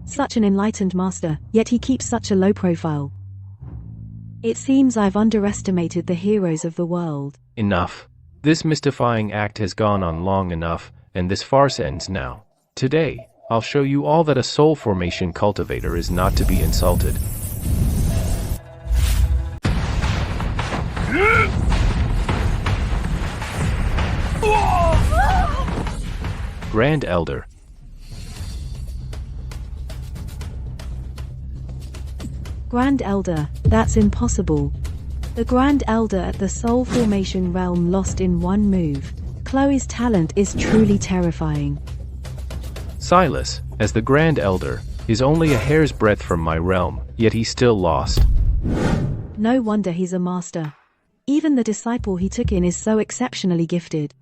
Such an enlightened master, yet he keeps such a low profile. It seems I've underestimated the heroes of the world. Enough. This mystifying act has gone on long enough, and this farce ends now. Today, I'll show you all that a soul formation cultivator is not to be insulted. Grand Elder. Grand Elder, that's impossible. The Grand Elder at the Soul Formation realm lost in one move. Chloe's talent is truly terrifying. Silas, as the Grand Elder, is only a hair's breadth from my realm, yet he still lost. No wonder he's a master. Even the disciple he took in is so exceptionally gifted.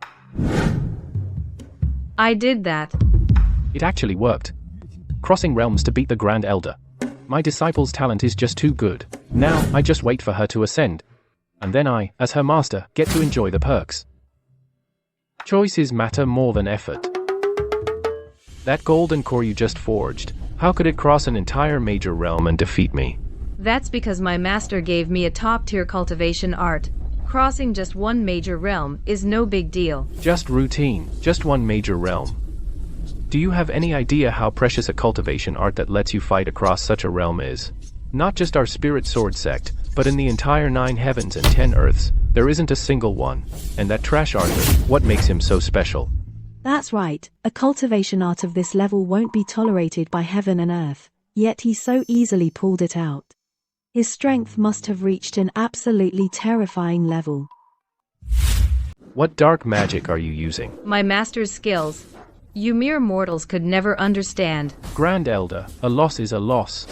I did that. It actually worked. Crossing realms to beat the Grand Elder. My disciple's talent is just too good. Now, I just wait for her to ascend. And then I, as her master, get to enjoy the perks. Choices matter more than effort. That golden core you just forged, how could it cross an entire major realm and defeat me? That's because my master gave me a top-tier cultivation art. Crossing just one major realm is no big deal. Just routine, just one major realm. Do you have any idea how precious a cultivation art that lets you fight across such a realm is? Not just our spirit sword sect, but in the entire 9 heavens and 10 earths, there isn't a single one. And that trash Arthur, what makes him so special? That's right, a cultivation art of this level won't be tolerated by heaven and earth, yet he so easily pulled it out. His strength must have reached an absolutely terrifying level. What dark magic are you using? My master's skills. You mere mortals could never understand. Grand Elder, a loss is a loss.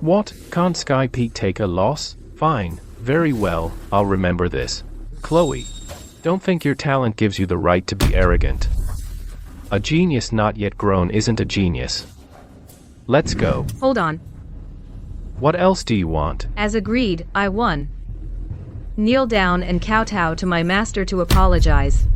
What? Can't Sky Peak take a loss? Fine, very well, I'll remember this. Chloe, don't think your talent gives you the right to be arrogant. A genius not yet grown isn't a genius. Let's go. Hold on. What else do you want? As agreed, I won. Kneel down and kowtow to my master to apologize.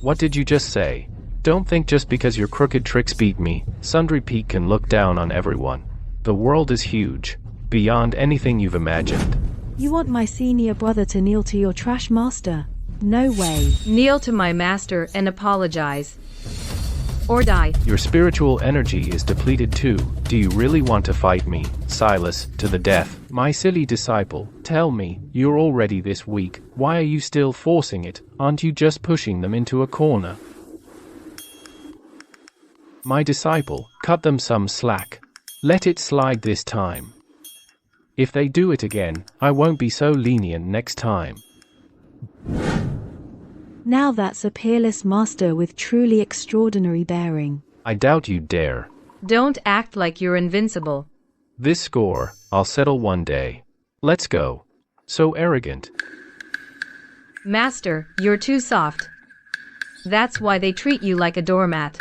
What did you just say? Don't think just because your crooked tricks beat me, Sundry Peak can look down on everyone. The world is huge, beyond anything you've imagined. You want my senior brother to kneel to your trash master? No way. Kneel to my master and apologize. or die. Your spiritual energy is depleted too. Do you really want to fight me, Silas, to the death? My silly disciple, tell me, you're already this weak. Why are you still forcing it? Aren't you just pushing them into a corner? My disciple, cut them some slack. Let it slide this time. If they do it again, I won't be so lenient next time. Now that's a peerless master with truly extraordinary bearing. I doubt you dare. Don't act like you're invincible. This score, I'll settle one day. Let's go. So arrogant. Master, you're too soft. That's why they treat you like a doormat.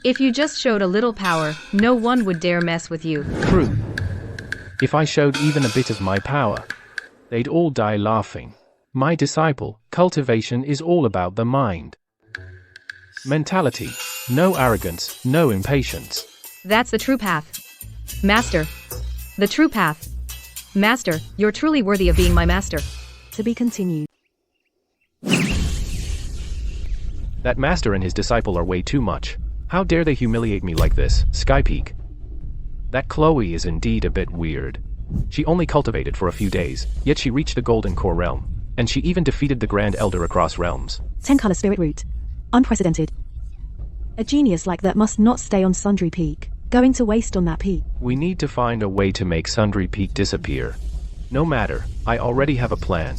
If you just showed a little power, no one would dare mess with you. True. If I showed even a bit of my power, they'd all die laughing. My disciple, cultivation is all about the mind. Mentality. No arrogance, no impatience. That's the true path. Master. The true path. Master, you're truly worthy of being my master. To be continued. That master and his disciple are way too much. How dare they humiliate me like this, Skypeak? That Chloe is indeed a bit weird. She only cultivated for a few days, yet she reached the Golden Core realm. And she even defeated the Grand Elder across realms. 10-color spirit root. Unprecedented. A genius like that must not stay on Sundry Peak. Going to waste on that peak. We need to find a way to make Sundry Peak disappear. No matter, I already have a plan.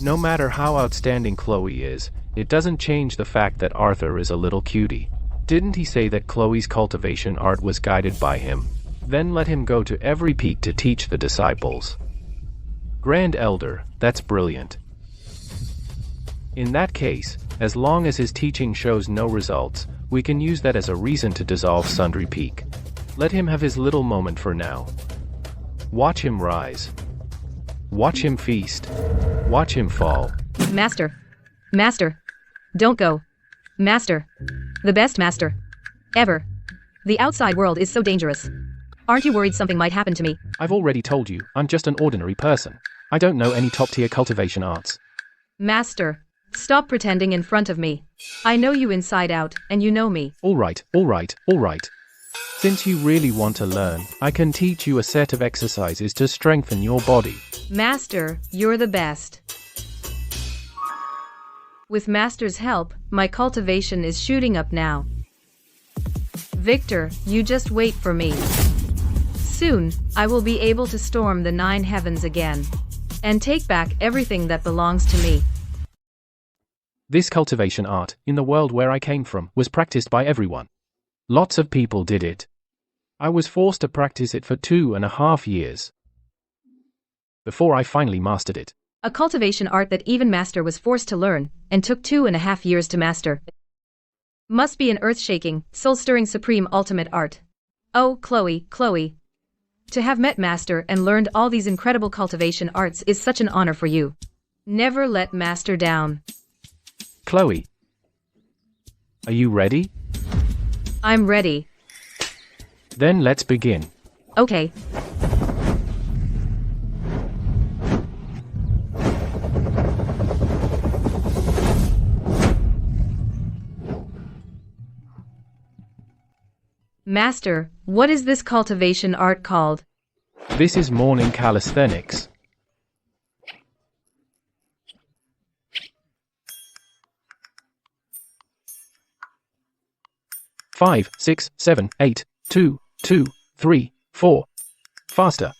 No matter how outstanding Chloe is, it doesn't change the fact that Arthur is a little cutie. Didn't he say that Chloe's cultivation art was guided by him? Then let him go to every peak to teach the disciples. Grand Elder, that's brilliant. In that case, as long as his teaching shows no results, we can use that as a reason to dissolve Sundry Peak. Let him have his little moment for now. Watch him rise. Watch him feast. Watch him fall. Master. Master. Don't go. Master. The best master. Ever. The outside world is so dangerous. Aren't you worried something might happen to me? I've already told you, I'm just an ordinary person. I don't know any top-tier cultivation arts. Master, stop pretending in front of me. I know you inside out, and you know me. Alright. Since you really want to learn, I can teach you a set of exercises to strengthen your body. Master, you're the best. With Master's help, my cultivation is shooting up now. Victor, you just wait for me. Soon, I will be able to storm the 9 heavens again. And take back everything that belongs to me. This cultivation art, in the world where I came from, was practiced by everyone. Lots of people did it. I was forced to practice it for 2.5 years. Before I finally mastered it. A cultivation art that even Master was forced to learn, and took 2.5 years to master. Must be an earth-shaking, soul-stirring supreme ultimate art. Oh, Chloe. To have met Master and learned all these incredible cultivation arts is such an honor for you. Never let Master down. Chloe. Are you ready? I'm ready. Then let's begin. Okay. Master, what is this cultivation art called? This is morning calisthenics. Five, 6, 7, 8, 2, 2, 3, 4. Faster.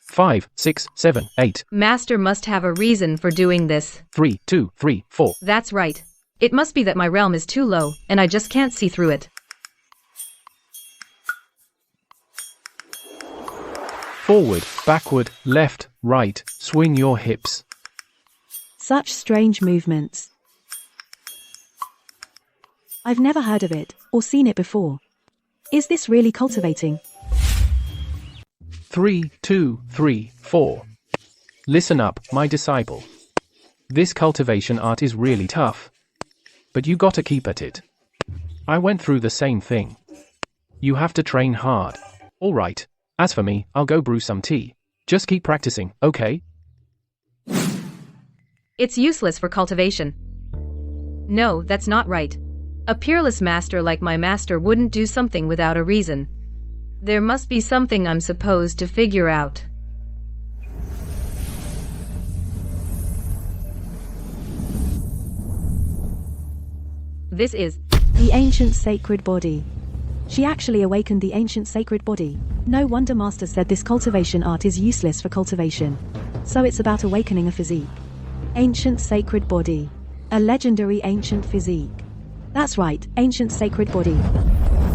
5, 6, 7, 8. Master must have a reason for doing this. 3, 2, 3, 4. That's right. It must be that my realm is too low, and I just can't see through it. Forward, backward, left, right, swing your hips. Such strange movements. I've never heard of it, or seen it before. Is this really cultivating? 3, 2, 3, 4. Listen up, my disciple. This cultivation art is really tough. But you gotta keep at it. I went through the same thing. You have to train hard. Alright. As for me, I'll go brew some tea. Just keep practicing, okay? It's useless for cultivation. No, that's not right. A peerless master like my master wouldn't do something without a reason. There must be something I'm supposed to figure out. This is the ancient sacred body. She actually awakened the ancient sacred body. No wonder Master said this cultivation art is useless for cultivation. So it's about awakening a physique. Ancient sacred body. A legendary ancient physique. That's right, ancient sacred body.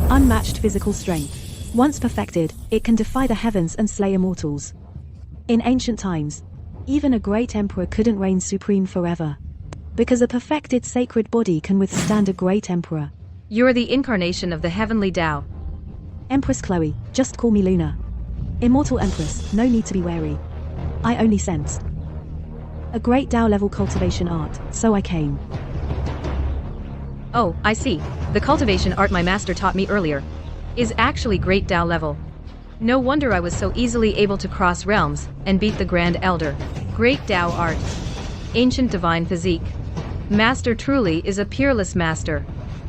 Unmatched physical strength. Once perfected, it can defy the heavens and slay immortals. In ancient times, even a great emperor couldn't reign supreme forever. Because a perfected sacred body can withstand a great emperor. You're the incarnation of the heavenly Tao. Empress Chloe, just call me Luna. Immortal Empress, no need to be wary. I only sensed a great Tao level cultivation art, so I came. Oh, I see. The cultivation art my master taught me earlier is actually great Tao level. No wonder I was so easily able to cross realms and beat the Grand Elder. Great Tao art. Ancient divine physique. Master truly is a peerless master.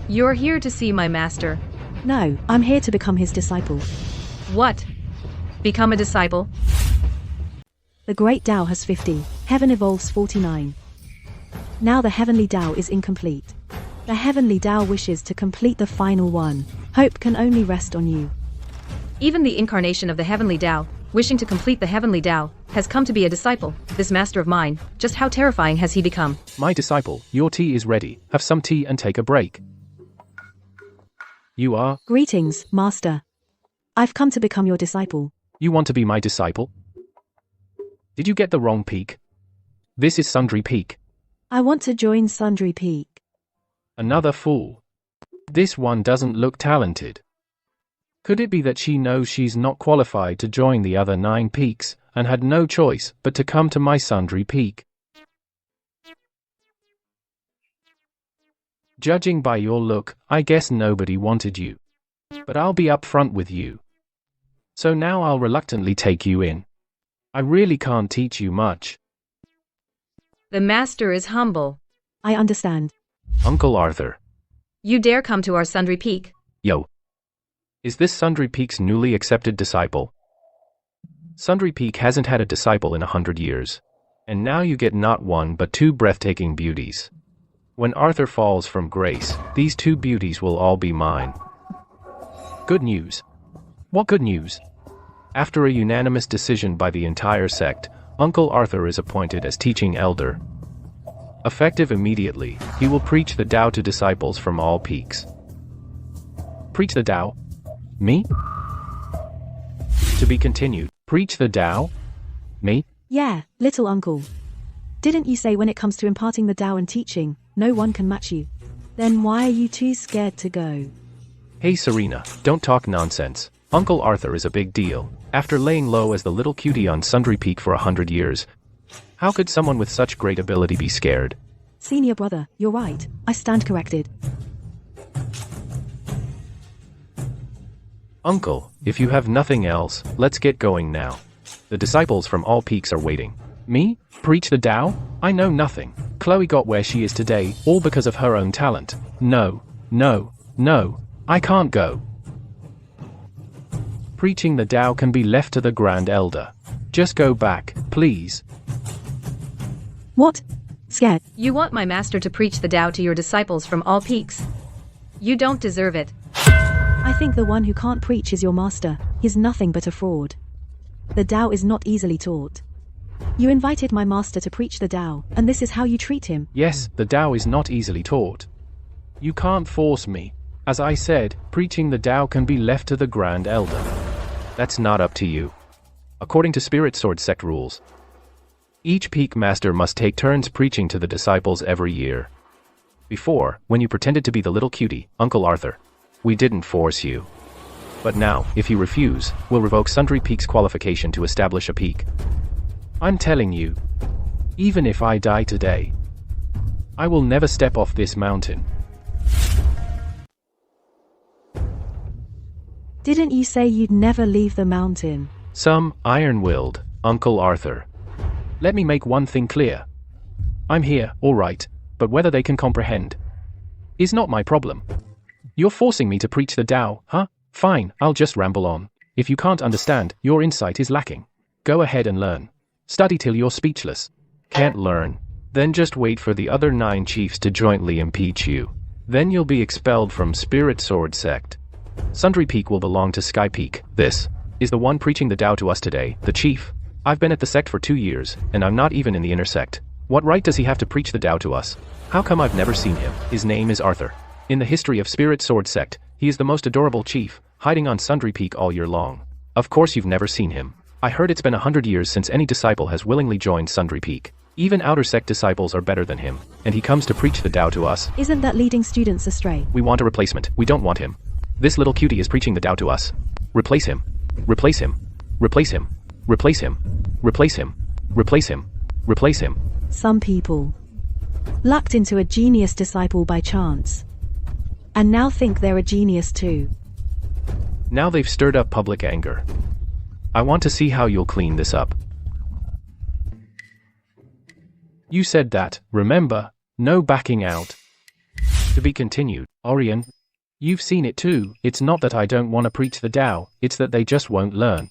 You're here to see my master. No, I'm here to become his disciple. What? Become a disciple? The great Tao has 50, heaven evolves 49. Now the heavenly Tao is incomplete. The heavenly Tao wishes to complete the final one. Hope can only rest on you. Even the incarnation of the heavenly Tao, wishing to complete the heavenly Tao, has come to be a disciple. This master of mine, just how terrifying has he become? My disciple, your tea is ready. Have some tea and take a break. You are? Greetings, master. I've come to become your disciple. You want to be my disciple? Did you get the wrong peak? This is Sundry Peak. I want to join Sundry Peak. Another fool. This one doesn't look talented. Could it be that she knows she's not qualified to join the other 9 peaks, and had no choice but to come to my Sundry Peak? Judging by your look, I guess nobody wanted you. But I'll be upfront with you. So now I'll reluctantly take you in. I really can't teach you much. The master is humble. I understand. Uncle Arthur. You dare come to our Sundry Peak? Yo. Is this Sundry Peak's newly accepted disciple? Sundry Peak hasn't had a disciple in 100 years. And now you get not one but 2 breathtaking beauties. When Arthur falls from grace, these 2 beauties will all be mine. Good news. What good news? After a unanimous decision by the entire sect, Uncle Arthur is appointed as teaching elder. Effective immediately, he will preach the Tao to disciples from all peaks. Preach the Tao? Me? To be continued. Preach the Tao? Me? Yeah, little uncle. Didn't you say when it comes to imparting the Tao and teaching, no one can match you? Then why are you too scared to go? Hey Serena, don't talk nonsense. Uncle Arthur is a big deal. After laying low as the little cutie on Sundry Peak for 100 years, how could someone with such great ability be scared? Senior brother, you're right. I stand corrected. Uncle, if you have nothing else, let's get going now. The disciples from all peaks are waiting. Me? Preach the Tao? I know nothing. Chloe got where she is today, all because of her own talent. No, no, no, I can't go. Preaching the Tao can be left to the Grand Elder. Just go back, please. What? Scared? You want my master to preach the Tao to your disciples from all peaks? You don't deserve it. I think the one who can't preach is your master. He's nothing but a fraud. The Tao is not easily taught. You invited my master to preach the Tao, and this is how you treat him. Yes, the Tao is not easily taught. You can't force me. As I said, preaching the Tao can be left to the Grand Elder. That's not up to you. According to Spirit Sword Sect rules, each peak master must take turns preaching to the disciples every year. Before, when you pretended to be the little cutie, Uncle Arthur, we didn't force you. But now, if you refuse, we'll revoke Sundry Peak's qualification to establish a peak. I'm telling you, even if I die today, I will never step off this mountain. Didn't you say you'd never leave the mountain? Some iron-willed, Uncle Arthur. Let me make one thing clear. I'm here, all right, but whether they can comprehend. is not my problem. You're forcing me to preach the Tao, huh? Fine, I'll just ramble on. If you can't understand, your insight is lacking. Go ahead and learn. Study till you're speechless. Can't learn? Then just wait for the other 9 chiefs to jointly impeach you. Then you'll be expelled from Spirit Sword Sect. Sundry Peak will belong to Sky Peak. This is the one preaching the Tao to us today, the chief. I've been at the sect for 2 years, and I'm not even in the inner sect. What right does he have to preach the Tao to us? How come I've never seen him? His name is Arthur. In the history of Spirit Sword Sect, he is the most adorable chief, hiding on Sundry Peak all year long. Of course you've never seen him. I heard it's been 100 years since any disciple has willingly joined Sundry Peak. Even outer sect disciples are better than him, and he comes to preach the Tao to us. Isn't that leading students astray? We want a replacement. We don't want him. This little cutie is preaching the Tao to us. Replace him. Replace him. Replace him. Replace him. Replace him. Replace him. Replace him. Some people lucked into a genius disciple by chance, and now think they're a genius too. Now they've stirred up public anger. I want to see how you'll clean this up. You said that, remember, no backing out. To be continued. Orion, you've seen it too. It's not that I don't want to preach the Tao, it's that they just won't learn.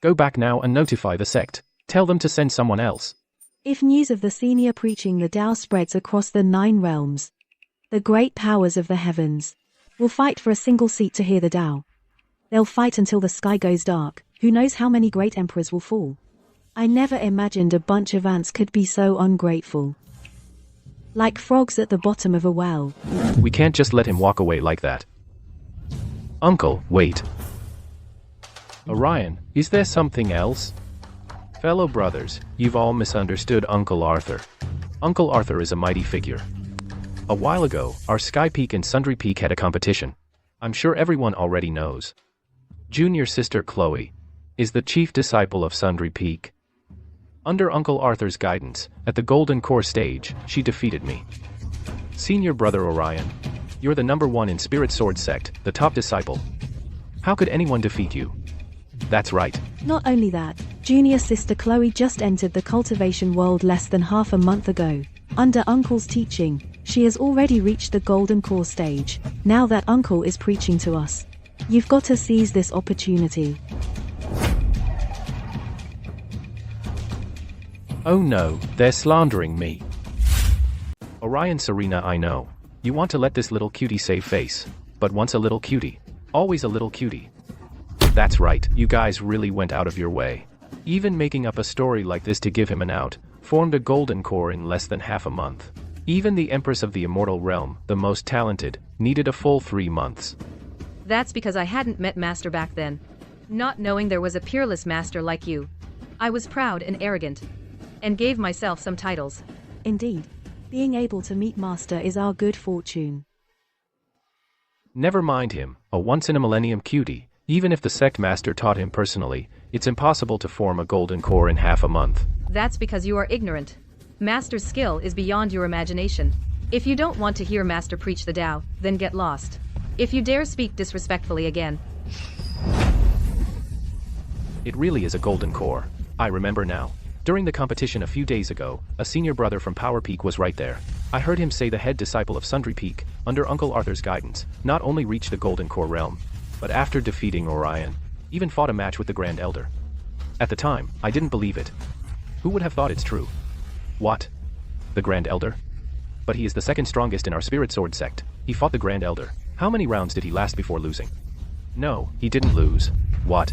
Go back now and notify the sect. Tell them to send someone else. If news of the senior preaching the Tao spreads across the 9 realms, the great powers of the heavens will fight for a single seat to hear the Tao. They'll fight until the sky goes dark. Who knows how many great emperors will fall? I never imagined a bunch of ants could be so ungrateful. Like frogs at the bottom of a well. We can't just let him walk away like that. Uncle, wait. Orion, is there something else? Fellow brothers, you've all misunderstood Uncle Arthur. Uncle Arthur is a mighty figure. A while ago, our Sky Peak and Sundry Peak had a competition. I'm sure everyone already knows. Junior sister Chloe is the chief disciple of Sundry Peak. Under Uncle Arthur's guidance, at the Golden Core stage, she defeated me. Senior brother Orion, you're the #1 in Spirit Sword Sect, the top disciple. How could anyone defeat you? That's right. Not only that, junior sister Chloe just entered the cultivation world less than half a month ago. Under Uncle's teaching, she has already reached the Golden Core stage. Now that Uncle is preaching to us, you've got to seize this opportunity. Oh no, they're slandering me. Orion Serena, I know. You want to let this little cutie save face. But once a little cutie, always a little cutie. That's right, you guys really went out of your way. Even making up a story like this to give him an out, formed a Golden Core in less than half a month. Even the Empress of the Immortal Realm, the most talented, needed a full 3 months. That's because I hadn't met Master back then. Not knowing there was a peerless master like you, I was proud and arrogant, and gave myself some titles. Indeed, being able to meet Master is our good fortune. Never mind him, a once-in-a-millennium cutie. Even if the sect master taught him personally, it's impossible to form a Golden Core in half a month. That's because you are ignorant. Master's skill is beyond your imagination. If you don't want to hear Master preach the Tao, then get lost. If you dare speak disrespectfully again. It really is a Golden Core. I remember now. During the competition a few days ago, a senior brother from Power Peak was right there. I heard him say the head disciple of Sundry Peak, under Uncle Arthur's guidance, not only reached the Golden Core realm, but after defeating Orion, even fought a match with the Grand Elder. At the time, I didn't believe it. Who would have thought it's true? What? The Grand Elder? But he is the second strongest in our Spirit Sword Sect. He fought the Grand Elder. How many rounds did he last before losing? No, he didn't lose. What?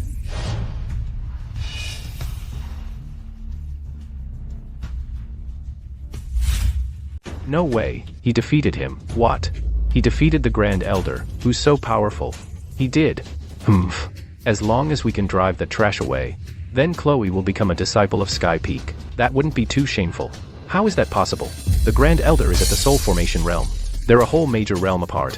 No way, he defeated him. What? He defeated the Grand Elder, who's so powerful. He did. Humph. As long as we can drive the trash away, then Chloe will become a disciple of Sky Peak. That wouldn't be too shameful. How is that possible? The Grand Elder is at the Soul Formation realm. They're a whole major realm apart.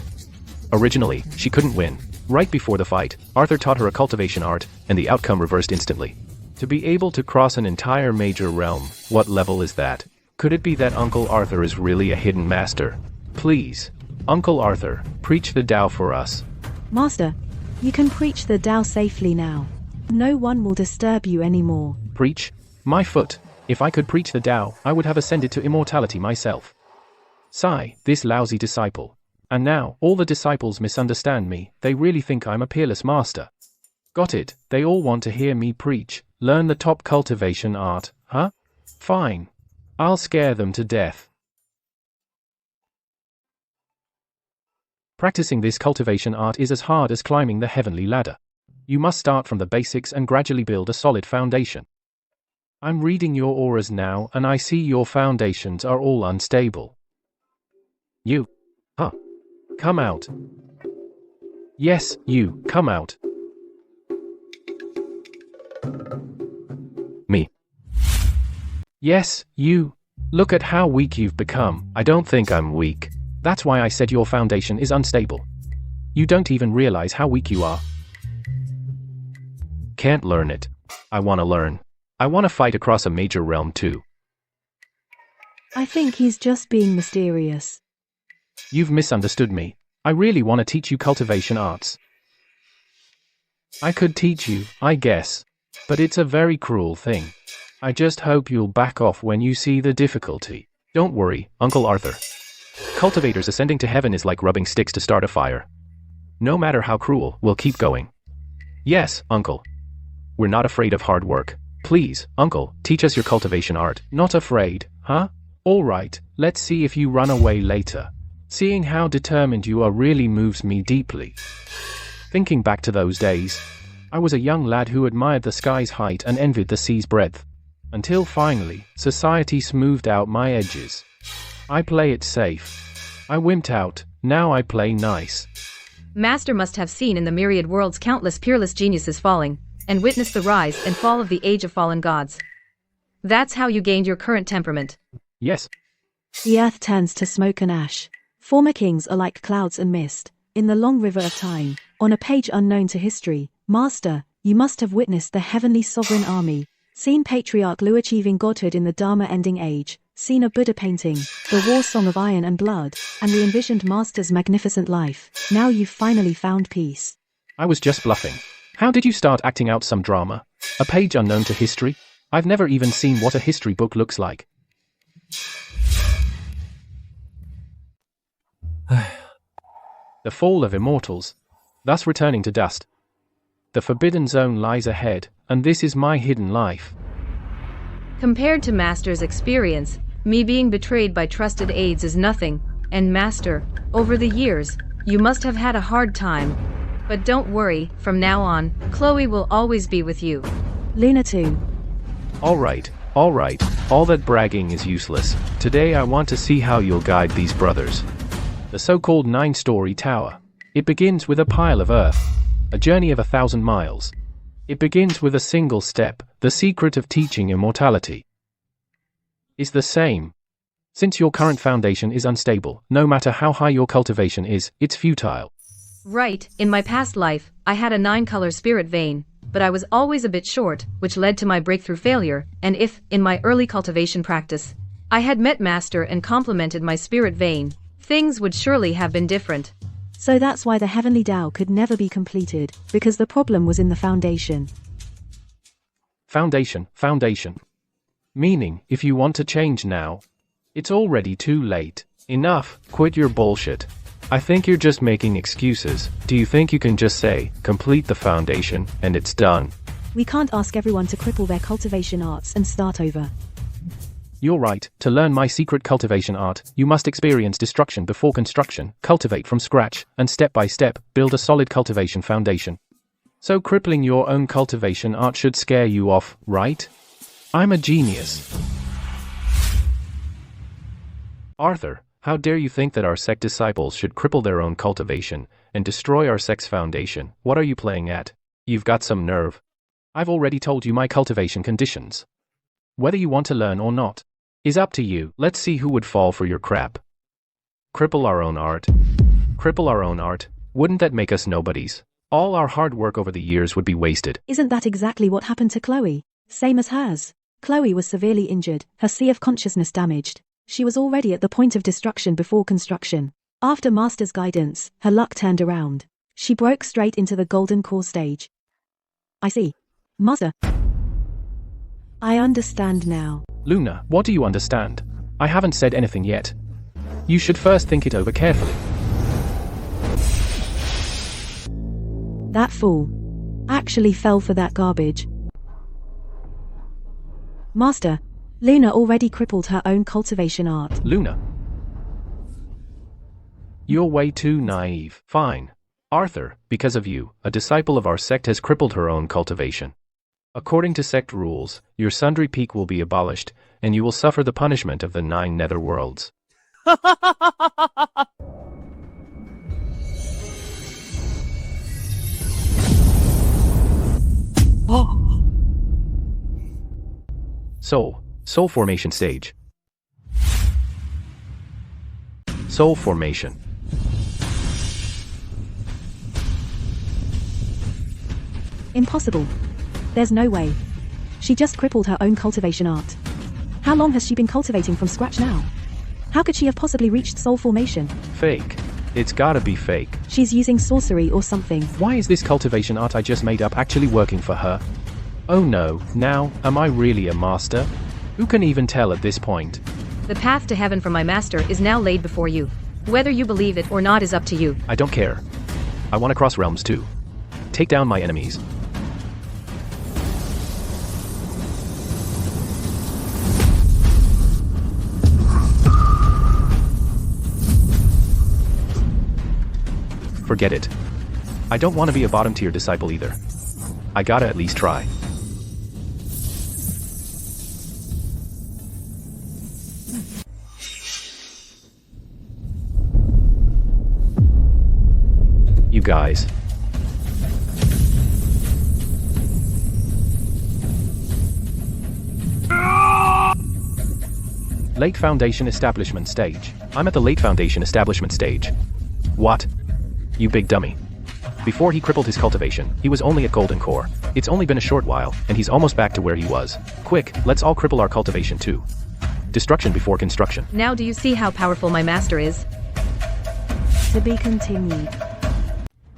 Originally, she couldn't win. Right before the fight, Arthur taught her a cultivation art, and the outcome reversed instantly. To be able to cross an entire major realm, what level is that? Could it be that Uncle Arthur is really a hidden master? Please, Uncle Arthur, preach the Tao for us. Master, you can preach the Tao safely now. No one will disturb you anymore. Preach? My foot. If I could preach the Tao, I would have ascended to immortality myself. Sigh, this lousy disciple. And now, all the disciples misunderstand me, they really think I'm a peerless master. Got it, they all want to hear me preach, learn the top cultivation art, huh? Fine. I'll scare them to death. Practicing this cultivation art is as hard as climbing the heavenly ladder. You must start from the basics and gradually build a solid foundation. I'm reading your auras now and I see your foundations are all unstable. You. Huh. Come out. Yes, you, come out. Me. Yes, you. Look at how weak you've become. I don't think I'm weak. That's why I said your foundation is unstable. You don't even realize how weak you are. Can't learn it. I want to learn. I want to fight across a major realm too. I think he's just being mysterious. You've misunderstood me. I really want to teach you cultivation arts. I could teach you, I guess. But it's a very cruel thing. I just hope you'll back off when you see the difficulty. Don't worry, Uncle Arthur. Cultivators ascending to heaven is like rubbing sticks to start a fire. No matter how cruel, we'll keep going. Yes, Uncle. We're not afraid of hard work. Please, Uncle, teach us your cultivation art. Not afraid, huh? All right, let's see if you run away later. Seeing how determined you are really moves me deeply. Thinking back to those days, I was a young lad who admired the sky's height and envied the sea's breadth. Until finally, society smoothed out my edges. I play it safe. I wimped out, now I play nice. Master must have seen in the myriad worlds countless peerless geniuses falling, and witnessed the rise and fall of the age of fallen gods. That's how you gained your current temperament. Yes. The earth turns to smoke and ash. Former kings are like clouds and mist, in the long river of time, on a page unknown to history. Master, you must have witnessed the heavenly sovereign army, seen Patriarch Lu achieving godhood in the Dharma ending age, seen a Buddha painting, the war song of iron and blood, and the envisioned Master's magnificent life. Now you've finally found peace. I was just bluffing. How did you start acting out some drama? A page unknown to history? I've never even seen what a history book looks like. The fall of immortals, thus returning to dust. The forbidden zone lies ahead, and this is my hidden life. Compared to Master's experience, me being betrayed by trusted aides is nothing, and Master, over the years, you must have had a hard time. But don't worry, from now on, Chloe will always be with you. Luna too. Alright, all that bragging is useless. Today I want to see how you'll guide these brothers. The so-called 9-story tower. It begins with a pile of earth. A journey of 1,000 miles. It begins with a single step. The secret of teaching immortality is the same. Since your current foundation is unstable, no matter how high your cultivation is, it's futile. Right, in my past life, I had a 9-color spirit vein, but I was always a bit short, which led to my breakthrough failure, and if, in my early cultivation practice, I had met Master and complemented my spirit vein, things would surely have been different. So that's why the heavenly Tao could never be completed, because the problem was in the foundation. Foundation. Meaning, if you want to change now, it's already too late. Enough, quit your bullshit. I think you're just making excuses. Do you think you can just say, complete the foundation, and it's done? We can't ask everyone to cripple their cultivation arts and start over. You're right. To learn my secret cultivation art, you must experience destruction before construction, cultivate from scratch, and step by step, build a solid cultivation foundation. So crippling your own cultivation art should scare you off, right? I'm a genius. Arthur, how dare you think that our sect disciples should cripple their own cultivation and destroy our sect's foundation? What are you playing at? You've got some nerve. I've already told you my cultivation conditions. Whether you want to learn or not is up to you. Let's see who would fall for your crap. Cripple our own art. Cripple our own art. Wouldn't that make us nobodies? All our hard work over the years would be wasted. Isn't that exactly what happened to Chloe? Same as hers. Chloe was severely injured, her sea of consciousness damaged. She was already at the point of destruction before construction. After Master's guidance, her luck turned around. She broke straight into the golden core stage. I see. Master. I understand now. Luna, what do you understand? I haven't said anything yet. You should first think it over carefully. That fool actually fell for that garbage. Master, Luna already crippled her own cultivation art. Luna? You're way too naive. Fine. Arthur, because of you, a disciple of our sect has crippled her own cultivation. According to sect rules, your sundry peak will be abolished, and you will suffer the punishment of the 9 nether worlds. Soul formation stage. Soul formation. Impossible. There's no way. She just crippled her own cultivation art. How long has she been cultivating from scratch now? How could she have possibly reached soul formation? Fake. It's gotta be fake. She's using sorcery or something. Why is this cultivation art I just made up actually working for her? Oh no, now, am I really a master? Who can even tell at this point? The path to heaven for my master is now laid before you. Whether you believe it or not is up to you. I don't care. I want to cross realms too. Take down my enemies. Forget it. I don't want to be a bottom tier disciple either. I gotta at least try. You guys. Late Foundation Establishment stage. I'm at the Late Foundation Establishment stage. What? You big dummy. Before he crippled his cultivation, he was only at Golden Core. It's only been a short while, and he's almost back to where he was. Quick, let's all cripple our cultivation too. Destruction before construction. Now do you see how powerful my master is? To be continued.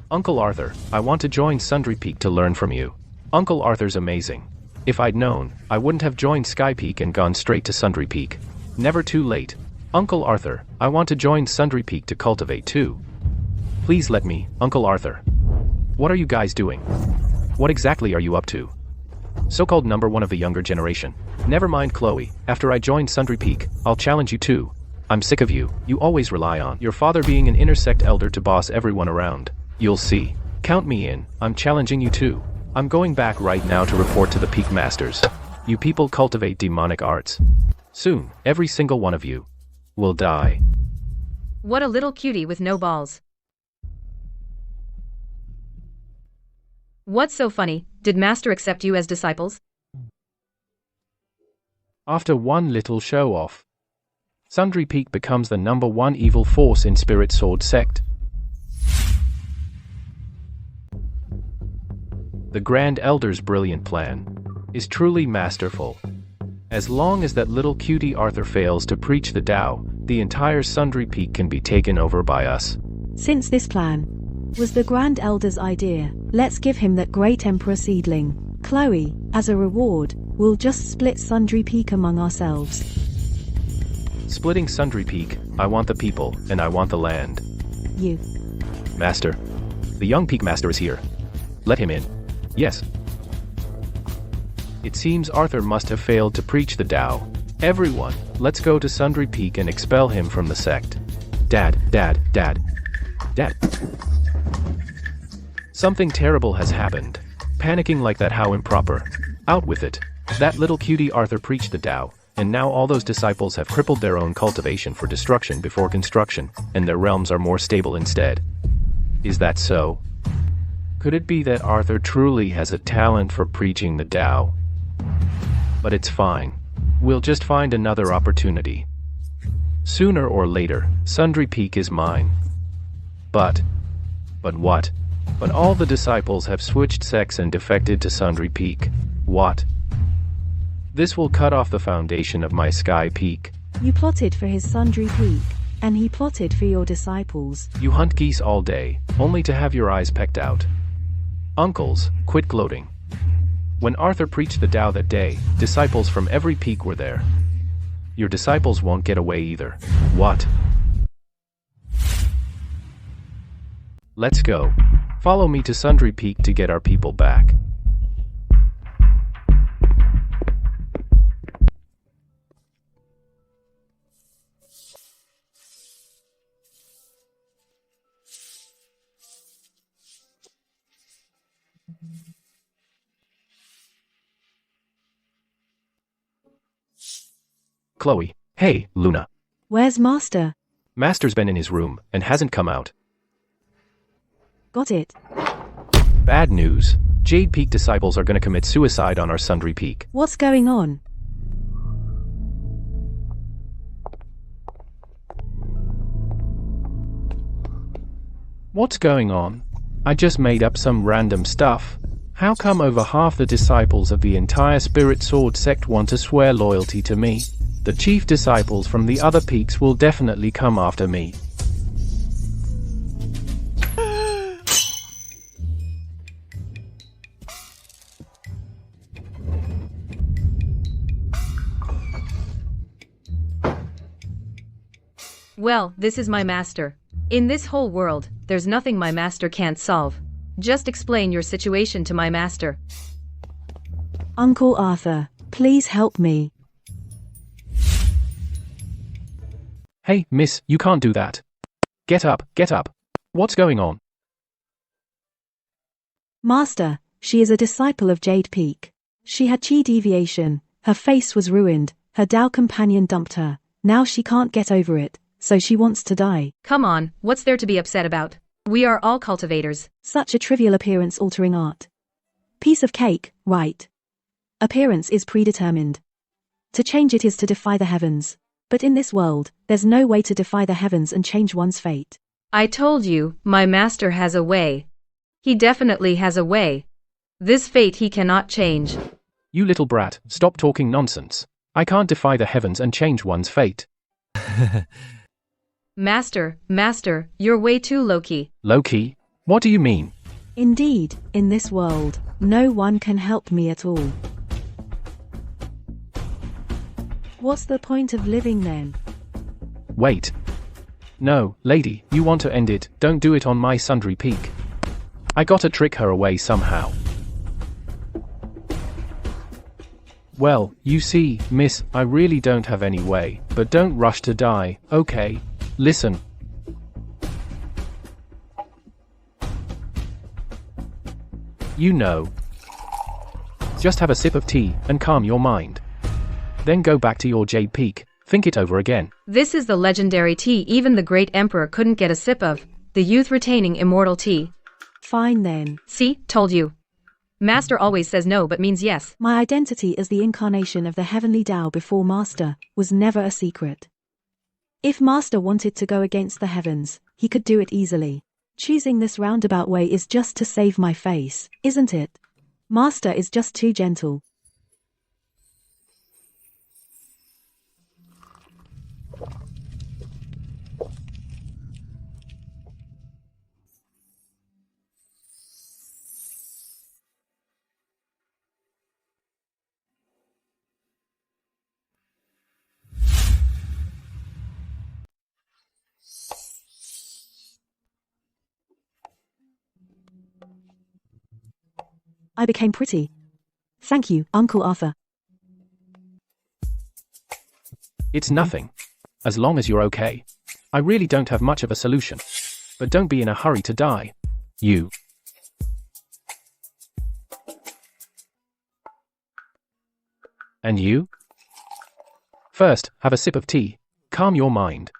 Uncle Arthur, I want to join Sundry Peak to learn from you. Uncle Arthur's amazing. If I'd known, I wouldn't have joined Sky Peak and gone straight to Sundry Peak. Never too late. Uncle Arthur, I want to join Sundry Peak to cultivate too. Please let me, Uncle Arthur. What are you guys doing? What exactly are you up to? So-called number one of the younger generation. Never mind Chloe, after I join Sundry Peak, I'll challenge you too. I'm sick of you. You always rely on your father being an inner sect elder to boss everyone around. You'll see. Count me in, I'm challenging you too. I'm going back right now to report to the Peak Masters. You people cultivate demonic arts. Soon, every single one of you will die. What a little cutie with no balls. What's so funny? Did Master accept you as disciples? After one little show-off, Sundry Peak becomes the number one evil force in Spirit Sword Sect. The Grand Elder's brilliant plan is truly masterful. As long as that little cutie Arthur fails to preach the Tao, the entire Sundry Peak can be taken over by us. Since this plan was the Grand Elder's idea, let's give him that great Emperor seedling. Chloe, as a reward, we'll just split Sundry Peak among ourselves. Splitting Sundry Peak, I want the people, and I want the land. You. Master. The young Peak Master is here. Let him in. Yes. It seems Arthur must have failed to preach the Tao. Everyone, let's go to Sundry Peak and expel him from the sect. Dad. Something terrible has happened. Panicking like that, how improper. Out with it. That little cutie Arthur preached the Tao, and now all those disciples have crippled their own cultivation for destruction before construction, and their realms are more stable instead. Is that so? Could it be that Arthur truly has a talent for preaching the Tao? But it's fine. We'll just find another opportunity. Sooner or later, Sundry Peak is mine. But what? But all the disciples have switched sects and defected to Sundry Peak. What? This will cut off the foundation of my Sky Peak. You plotted for his Sundry Peak, and he plotted for your disciples. You hunt geese all day, only to have your eyes pecked out. Uncles, quit gloating. When Arthur preached the Tao that day, disciples from every peak were there. Your disciples won't get away either. What? Let's go. Follow me to Sundry Peak to get our people back. Chloe. Hey, Luna. Where's Master? Master's been in his room and hasn't come out. Got it. Bad news. Jade Peak disciples are gonna commit suicide on our Sundry Peak. What's going on? What's going on? I just made up some random stuff. How come over half the disciples of the entire Spirit Sword sect want to swear loyalty to me? The chief disciples from the other peaks will definitely come after me. Well, this is my master. In this whole world, there's nothing my master can't solve. Just explain your situation to my master. Uncle Arthur, please help me. Hey, miss, you can't do that. Get up, get up. What's going on? Master, she is a disciple of Jade Peak. She had chi deviation, her face was ruined, her Dao companion dumped her, now she can't get over it, so she wants to die. Come on, what's there to be upset about? We are all cultivators. Such a trivial appearance-altering art. Piece of cake, right? Appearance is predetermined. To change it is to defy the heavens. But in this world, there's no way to defy the heavens and change one's fate. I told you, my master has a way. He definitely has a way. This fate he cannot change. You little brat, stop talking nonsense. I can't defy the heavens and change one's fate. Master, you're way too low-key. Low-key? What do you mean? Indeed, in this world, no one can help me at all. What's the point of living then? Wait. No, lady, you want to end it, don't do it on my Sundry Peak. I gotta trick her away somehow. Well, you see, miss, I really don't have any way, but don't rush to die, okay? Listen. You know. Just have a sip of tea and calm your mind. Then go back to your Jade Peak, think it over again. This is the legendary tea even the great emperor couldn't get a sip of, the youth retaining immortal tea. Fine then. See, told you. Master always says no but means yes. My identity as the incarnation of the heavenly Tao before Master was never a secret. If Master wanted to go against the heavens, he could do it easily. Choosing this roundabout way is just to save my face, isn't it? Master is just too gentle. I became pretty. Thank you, Uncle Arthur. It's nothing. As long as you're okay. I really don't have much of a solution. But don't be in a hurry to die. You. And you? First, have a sip of tea, calm your mind.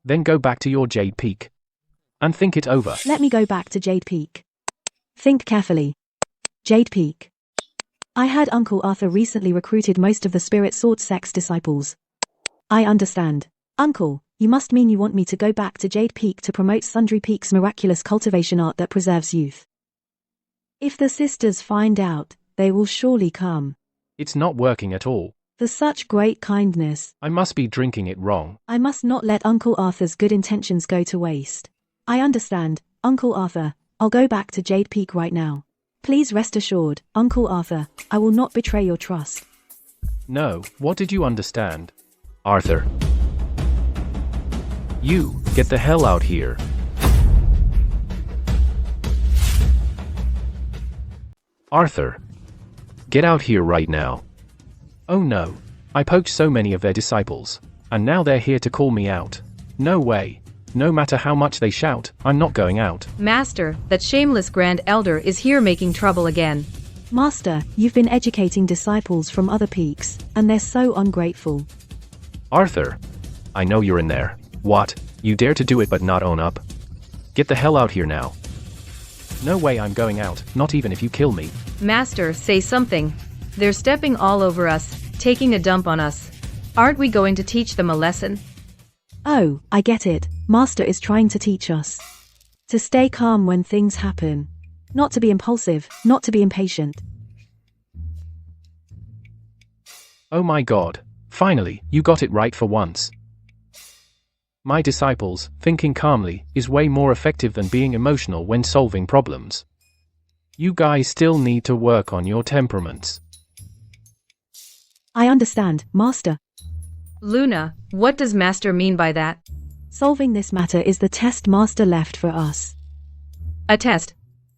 Then go back to your Jade Peak. And think it over. Let me go back to Jade Peak. Think carefully. Jade Peak. I heard Uncle Arthur recently recruited most of the Spirit Sword Sect's disciples. I understand. Uncle, you must mean you want me to go back to Jade Peak to promote Sundry Peak's miraculous cultivation art that preserves youth. If the sisters find out, they will surely come. It's not working at all. For such great kindness. I must be drinking it wrong. I must not let Uncle Arthur's good intentions go to waste. I understand, Uncle Arthur. I'll go back to Jade Peak right now. Please rest assured, Uncle Arthur, I will not betray your trust. No, what did you understand? Arthur. You, get the hell out here. Arthur! Get out here right now. Oh no. I poached so many of their disciples. And now they're here to call me out. No way. No matter how much they shout, I'm not going out. Master, that shameless Grand Elder is here making trouble again. Master, you've been educating disciples from other peaks, and they're so ungrateful. Arthur! I know you're in there. What? You dare to do it but not own up? Get the hell out here now. No way I'm going out, not even if you kill me. Master, say something. They're stepping all over us, taking a dump on us. Aren't we going to teach them a lesson? Oh, I get it. Master is trying to teach us to stay calm when things happen. Not to be impulsive, not to be impatient. Oh my god. Finally, you got it right for once. My disciples, thinking calmly, is way more effective than being emotional when solving problems. You guys still need to work on your temperaments. I understand, Master. Luna, what does Master mean by that? Solving this matter is the test Master left for us. A test?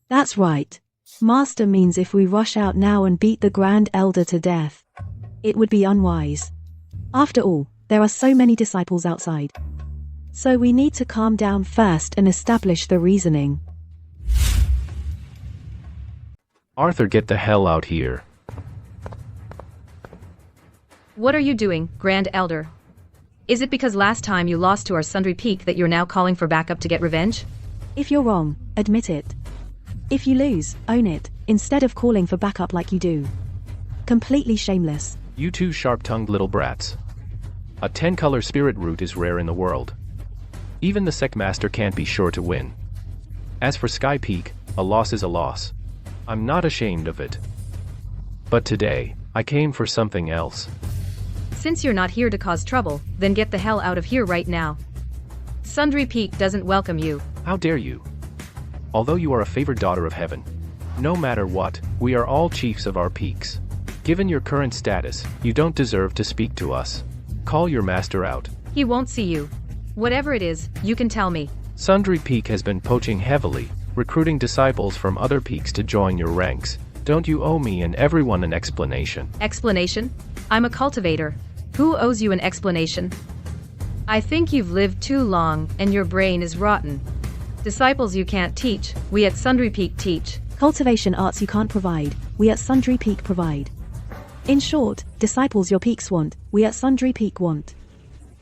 That's right. Master means if we rush out now and beat the Grand Elder to death, it would be unwise. After all, there are so many disciples outside. So we need to calm down first and establish the reasoning. Arthur, get the hell out here. What are you doing, Grand Elder? Is it because last time you lost to our Sundry Peak that you're now calling for backup to get revenge? If you're wrong, admit it. If you lose, own it, instead of calling for backup like you do. Completely shameless. You two sharp-tongued little brats. A 10-color spirit root is rare in the world. Even the sect master can't be sure to win. As for Sky Peak, a loss is a loss. I'm not ashamed of it. But today, I came for something else. Since you're not here to cause trouble, then get the hell out of here right now. Sundry Peak doesn't welcome you. How dare you? Although you are a favored daughter of heaven, no matter what, we are all chiefs of our peaks. Given your current status, you don't deserve to speak to us. Call your master out. He won't see you. Whatever it is, you can tell me. Sundry Peak has been poaching heavily, recruiting disciples from other peaks to join your ranks. Don't you owe me and everyone an explanation? Explanation? I'm a cultivator. Who owes you an explanation? I think you've lived too long, and your brain is rotten. Disciples you can't teach, we at Sundry Peak teach. Cultivation arts you can't provide, we at Sundry Peak provide. In short, disciples your peaks want, we at Sundry Peak want.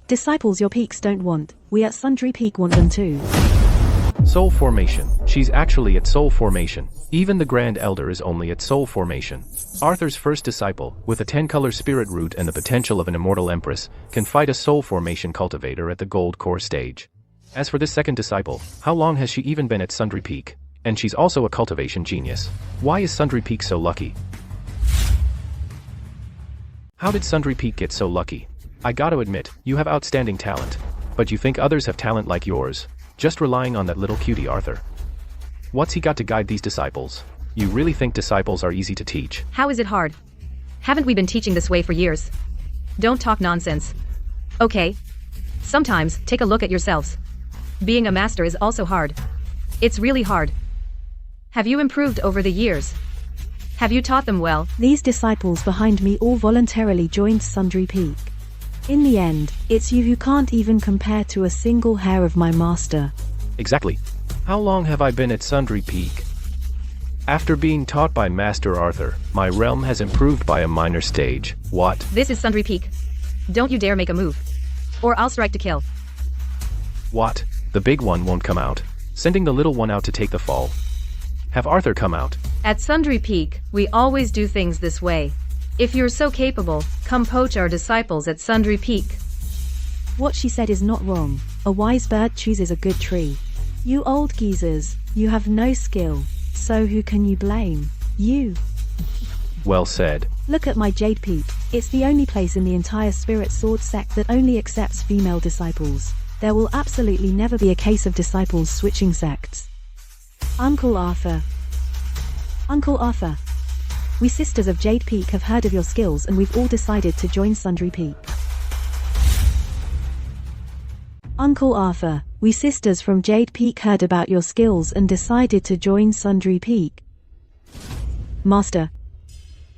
Disciples your peaks don't want, we at Sundry Peak want them too. Soul formation. She's actually at soul formation. Even the Grand Elder is only at soul formation. Arthur's first disciple, with a 10-color spirit root and the potential of an Immortal Empress, can fight a soul formation cultivator at the gold core stage. As for this second disciple, how long has she even been at Sundry Peak? And she's also a cultivation genius. Why is Sundry Peak so lucky? How did Sundry Peak get so lucky? I gotta admit, you have outstanding talent. But you think others have talent like yours? Just relying on that little cutie Arthur. What's he got to guide these disciples? You really think disciples are easy to teach? How is it hard? Haven't we been teaching this way for years? Don't talk nonsense. Okay. Sometimes, take a look at yourselves. Being a master is also hard. It's really hard. Have you improved over the years? Have you taught them well? These disciples behind me all voluntarily joined Sundry Peak. In the end, it's you who can't even compare to a single hair of my master. Exactly. How long have I been at Sundry Peak? After being taught by Master Arthur, my realm has improved by a minor stage. What? This is Sundry Peak. Don't you dare make a move. Or I'll strike to kill. What? The big one won't come out, sending the little one out to take the fall. Have Arthur come out. At Sundry Peak, we always do things this way. If you're so capable, come poach our disciples at Sundry Peak. What she said is not wrong. A wise bird chooses a good tree. You old geezers, you have no skill. So who can you blame? You. Well said. Look at my Jade Peak. It's the only place in the entire Spirit Sword sect that only accepts female disciples. There will absolutely never be a case of disciples switching sects. Uncle Arthur. Uncle Arthur. We sisters of Jade Peak have heard of your skills and we've all decided to join Sundry Peak. Uncle Arthur, we sisters from Jade Peak heard about your skills and decided to join Sundry Peak. Master.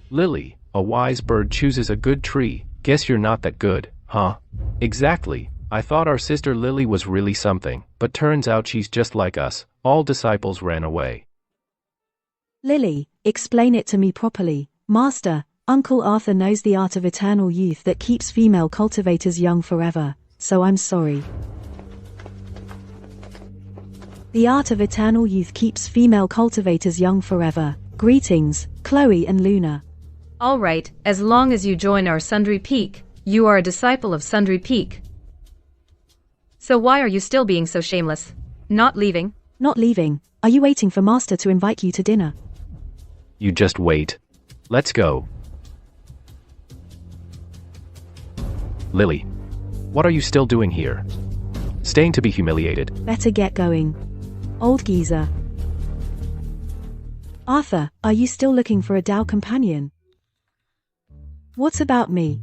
Lily, a wise bird chooses a good tree. Guess you're not that good, huh? Exactly. I thought our sister Lily was really something, but turns out she's just like us. All disciples ran away. Lily, explain it to me properly. Master, Uncle Arthur knows the art of eternal youth that keeps female cultivators young forever, so I'm sorry. The art of eternal youth keeps female cultivators young forever. Greetings, Chloe and Luna. All right, as long as you join our Sundry Peak, you are a disciple of Sundry Peak. So why are you still being so shameless? Not leaving? Not leaving. Are you waiting for Master to invite you to dinner? You just wait. Let's go. Lily, what are you still doing here? Staying to be humiliated? Better get going. Old geezer. Arthur, are you still looking for a Tao companion? What about me?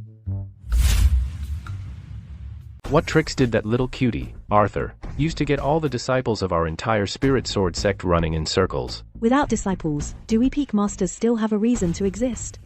What tricks did that little cutie, Arthur, use to get all the disciples of our entire Spirit Sword sect running in circles? Without disciples, do we Peak Masters still have a reason to exist?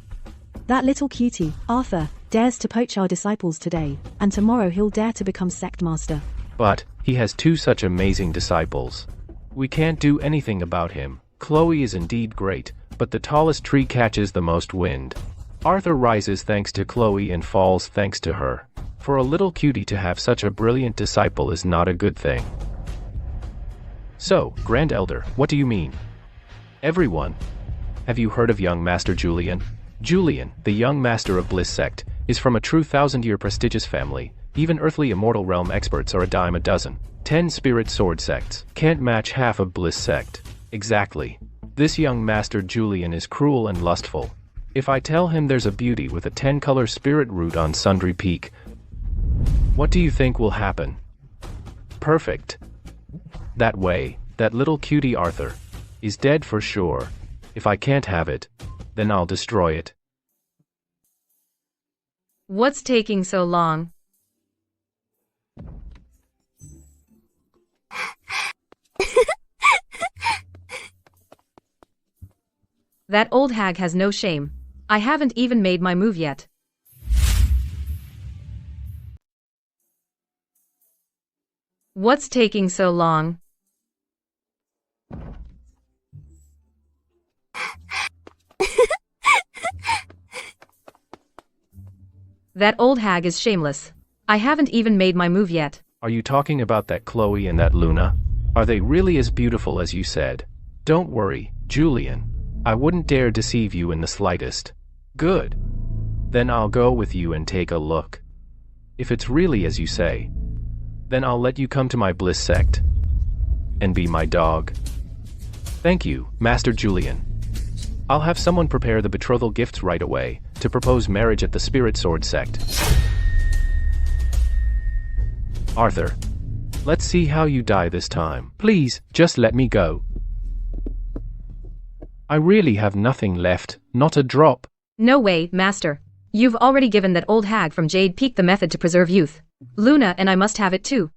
That little cutie, Arthur, dares to poach our disciples today, and tomorrow he'll dare to become sect master. But he has two such amazing disciples. We can't do anything about him. Chloe is indeed great, but the tallest tree catches the most wind. Arthur rises thanks to Chloe and falls thanks to her. For a little cutie to have such a brilliant disciple is not a good thing. So, Grand Elder, what do you mean? Everyone, have you heard of young Master Julian? Julian, the young master of Bliss Sect, is from a true 1,000-year prestigious family. Even earthly immortal realm experts are a dime a dozen. 10 Spirit Sword sects can't match half of Bliss Sect. Exactly. This young Master Julian is cruel and lustful. If I tell him there's a beauty with a 10-color spirit root on Sundry Peak, what do you think will happen? Perfect. That way, that little cutie Arthur is dead for sure. If I can't have it, then I'll destroy it. What's taking so long? That old hag has no shame. I haven't even made my move yet. What's taking so long? That old hag is shameless. I haven't even made my move yet. Are you talking about that Chloe and that Luna? Are they really as beautiful as you said? Don't worry, Julian. I wouldn't dare deceive you in the slightest. Good. Then I'll go with you and take a look. If it's really as you say, then I'll let you come to my Bliss Sect and be my dog. Thank you, Master Julian. I'll have someone prepare the betrothal gifts right away to propose marriage at the Spirit Sword Sect. Arthur, let's see how you die this time. Please, just let me go. I really have nothing left, not a drop. No way, Master. You've already given that old hag from Jade Peak the method to preserve youth. Luna and I must have it too.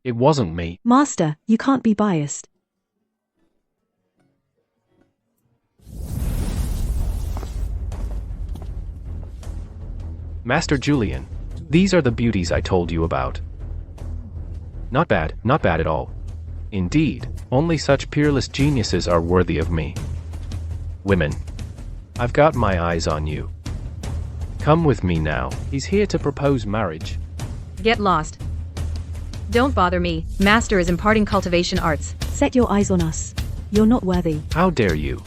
It wasn't me. Master, you can't be biased. Master Julian, these are the beauties I told you about. Not bad at all. Indeed, only such peerless geniuses are worthy of me. Women, I've got my eyes on you. Come with me now. He's here to propose marriage. Get lost. Don't bother me. Master is imparting cultivation arts. Set your eyes on us. You're not worthy. How dare you?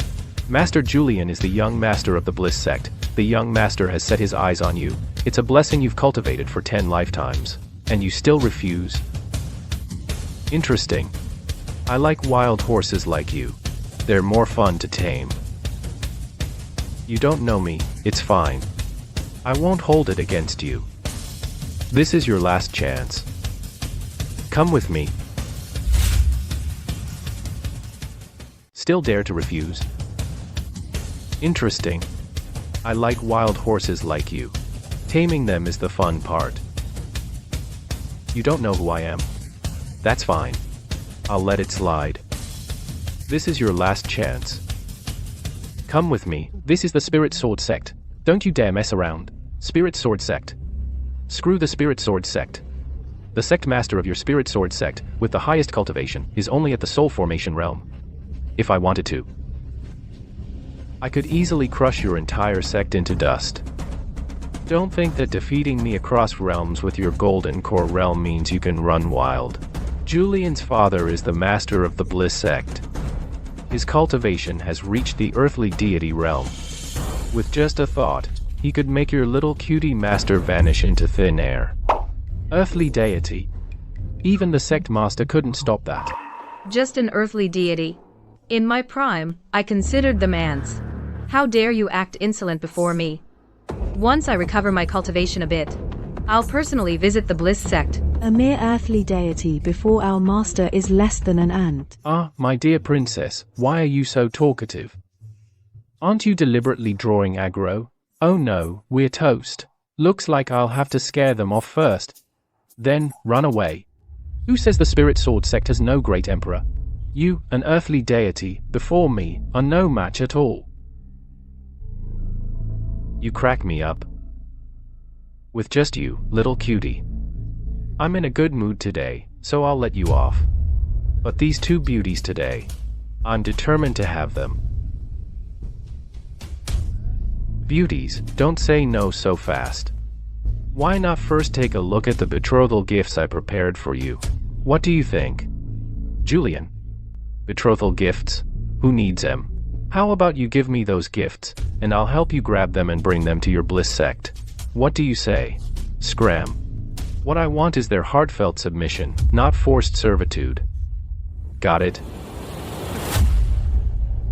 Master Julian is the young master of the Bliss Sect. The young master has set his eyes on you. It's a blessing you've cultivated for 10 lifetimes. And you still refuse? Interesting. I like wild horses like you. They're more fun to tame. You don't know me, it's fine. I won't hold it against you. This is your last chance. Come with me. Still dare to refuse? Interesting. I like wild horses like you. Taming them is the fun part. You don't know who I am? That's fine. I'll let it slide. This is your last chance. Come with me, this is the Spirit Sword Sect. Don't you dare mess around. Spirit Sword Sect. Screw the Spirit Sword Sect. The sect master of your Spirit Sword Sect, with the highest cultivation, is only at the Soul Formation realm. If I wanted to, I could easily crush your entire sect into dust. Don't think that defeating me across realms with your Golden Core realm means you can run wild. Julian's father is the master of the Bliss Sect. His cultivation has reached the earthly deity realm. With just a thought, he could make your little cutie master vanish into thin air. Earthly deity. Even the sect master couldn't stop that. Just an earthly deity. In my prime, I considered them ants. How dare you act insolent before me? Once I recover my cultivation a bit, I'll personally visit the Bliss Sect. A mere earthly deity before our master is less than an ant. Ah, my dear princess, why are you so talkative? Aren't you deliberately drawing aggro? Oh no, we're toast. Looks like I'll have to scare them off first. Then, run away. Who says the Spirit Sword Sect has no great emperor? You, an earthly deity, before me, are no match at all. You crack me up. With just you, little cutie. I'm in a good mood today, so I'll let you off. But these two beauties today, I'm determined to have them. Beauties, don't say no so fast. Why not first take a look at the betrothal gifts I prepared for you? What do you think? Julian? Betrothal gifts? Who needs them? How about you give me those gifts, and I'll help you grab them and bring them to your Bliss Sect. What do you say? Scram. What I want is their heartfelt submission, not forced servitude. Got it?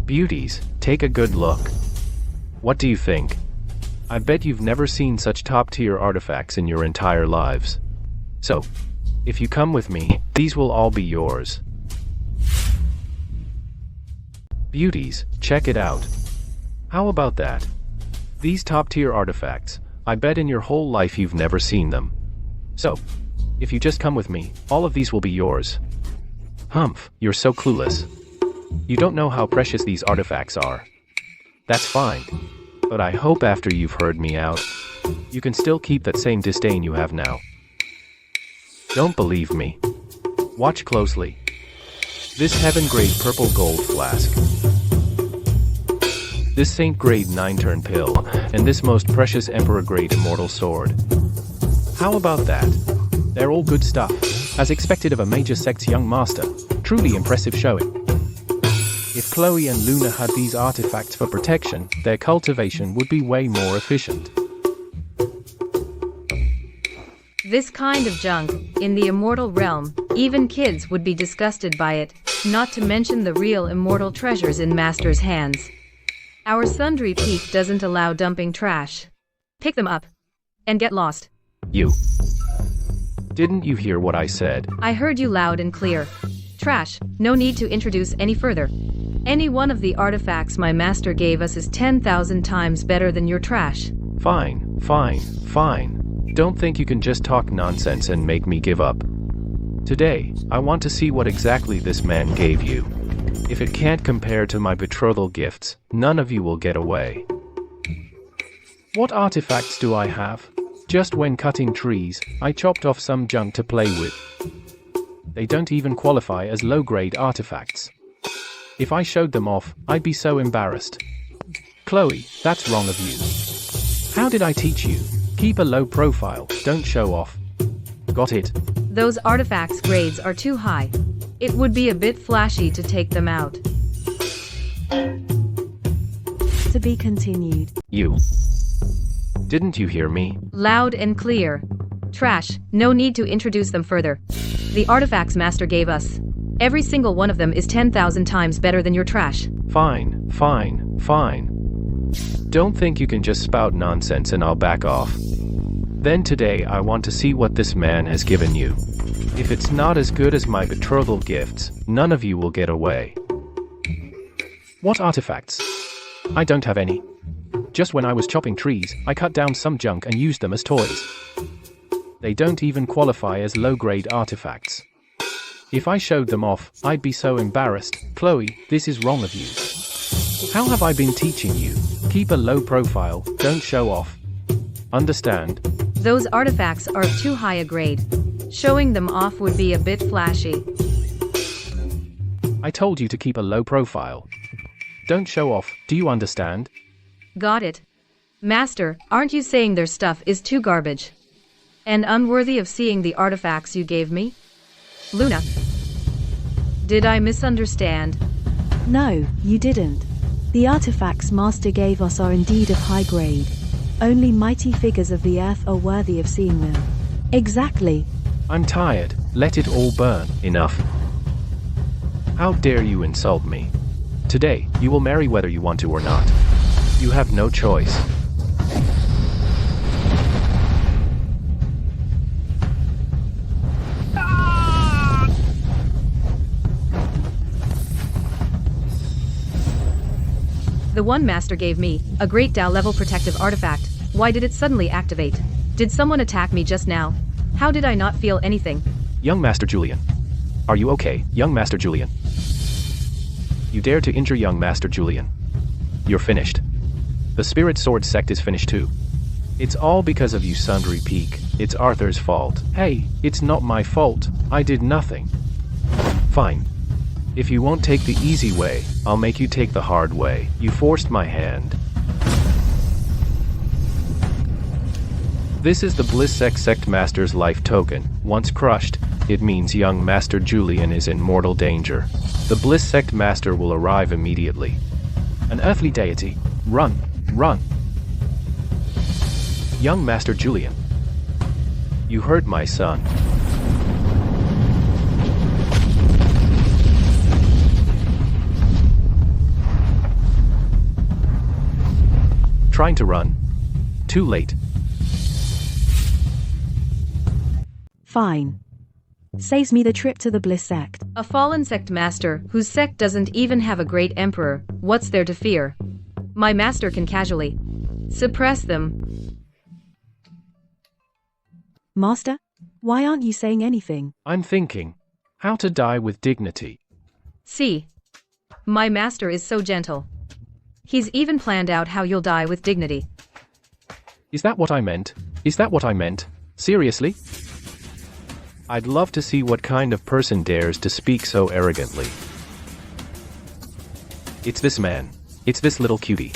Beauties, take a good look. What do you think? I bet you've never seen such top-tier artifacts in your entire lives. So, if you come with me, these will all be yours. Beauties, check it out. How about that? These top-tier artifacts, I bet in your whole life you've never seen them. So, if you just come with me, all of these will be yours. Humph, you're so clueless. You don't know how precious these artifacts are. That's fine. But I hope after you've heard me out, you can still keep that same disdain you have now. Don't believe me? Watch closely. This heaven-grade purple gold flask. This saint-grade 9-turn pill, and this most precious emperor-grade immortal sword. How about that? They're all good stuff, as expected of a major sect's young master. Truly impressive showing. If Chloe and Luna had these artifacts for protection, their cultivation would be way more efficient. This kind of junk, in the immortal realm, even kids would be disgusted by it, not to mention the real immortal treasures in Master's hands. Our Sundry Peak doesn't allow dumping trash. Pick them up. And get lost. You. Didn't you hear what I said? I heard you loud and clear. Trash, no need to introduce any further. Any one of the artifacts my master gave us is 10,000 times better than your trash. Fine, fine, fine. Don't think you can just talk nonsense and make me give up. Today, I want to see what exactly this man gave you. If it can't compare to my betrothal gifts, none of you will get away. What artifacts do I have? Just when cutting trees, I chopped off some junk to play with. They don't even qualify as low-grade artifacts. If I showed them off, I'd be so embarrassed. Chloe, that's wrong of you. How did I teach you? Keep a low profile, don't show off. Got it? Those artifacts' grades are too high. It would be a bit flashy to take them out. To be continued. You. Didn't you hear me? Loud and clear. Trash, no need to introduce them further. The artifacts Master gave us. Every single one of them is 10,000 times better than your trash. Fine, fine, fine. Don't think you can just spout nonsense and I'll back off. Then today I want to see what this man has given you. If it's not as good as my betrothal gifts, none of you will get away. What artifacts? I don't have any. Just when I was chopping trees, I cut down some junk and used them as toys. They don't even qualify as low-grade artifacts. If I showed them off, I'd be so embarrassed. Chloe, this is wrong of you. How have I been teaching you? Keep a low profile, don't show off. Understand? Those artifacts are of too high a grade. Showing them off would be a bit flashy. I told you to keep a low profile. Don't show off, do you understand? Got it. Master, aren't you saying their stuff is too garbage? And unworthy of seeing the artifacts you gave me? Luna. Did I misunderstand? No, you didn't. The artifacts Master gave us are indeed of high grade. Only mighty figures of the earth are worthy of seeing them. Exactly. I'm tired, let it all burn. Enough. How dare you insult me? Today, you will marry whether you want to or not. You have no choice. The one Master gave me, a great Tao level protective artifact. Why did it suddenly activate? Did someone attack me just now? How did I not feel anything? Young Master Julian. Are you okay, young Master Julian? You dare to injure young Master Julian. You're finished. The Spirit Sword Sect is finished too. It's all because of you, Sundry Peak. It's Arthur's fault. Hey, it's not my fault. I did nothing. Fine. If you won't take the easy way, I'll make you take the hard way. You forced my hand. This is the Bliss Sect Master's life token. Once crushed, it means young Master Julian is in mortal danger. The Bliss Sect Master will arrive immediately. An earthly deity. Run, run. Young Master Julian. You hurt my son. Trying to run. Too late. Fine. Saves me the trip to the Bliss Sect. A fallen sect master, whose sect doesn't even have a great emperor, what's there to fear? My master can casually suppress them. Master? Why aren't you saying anything? I'm thinking. How to die with dignity. See. My master is so gentle. He's even planned out how you'll die with dignity. Is that what I meant? Is that what I meant? Seriously? I'd love to see what kind of person dares to speak so arrogantly. It's this man. It's this little cutie.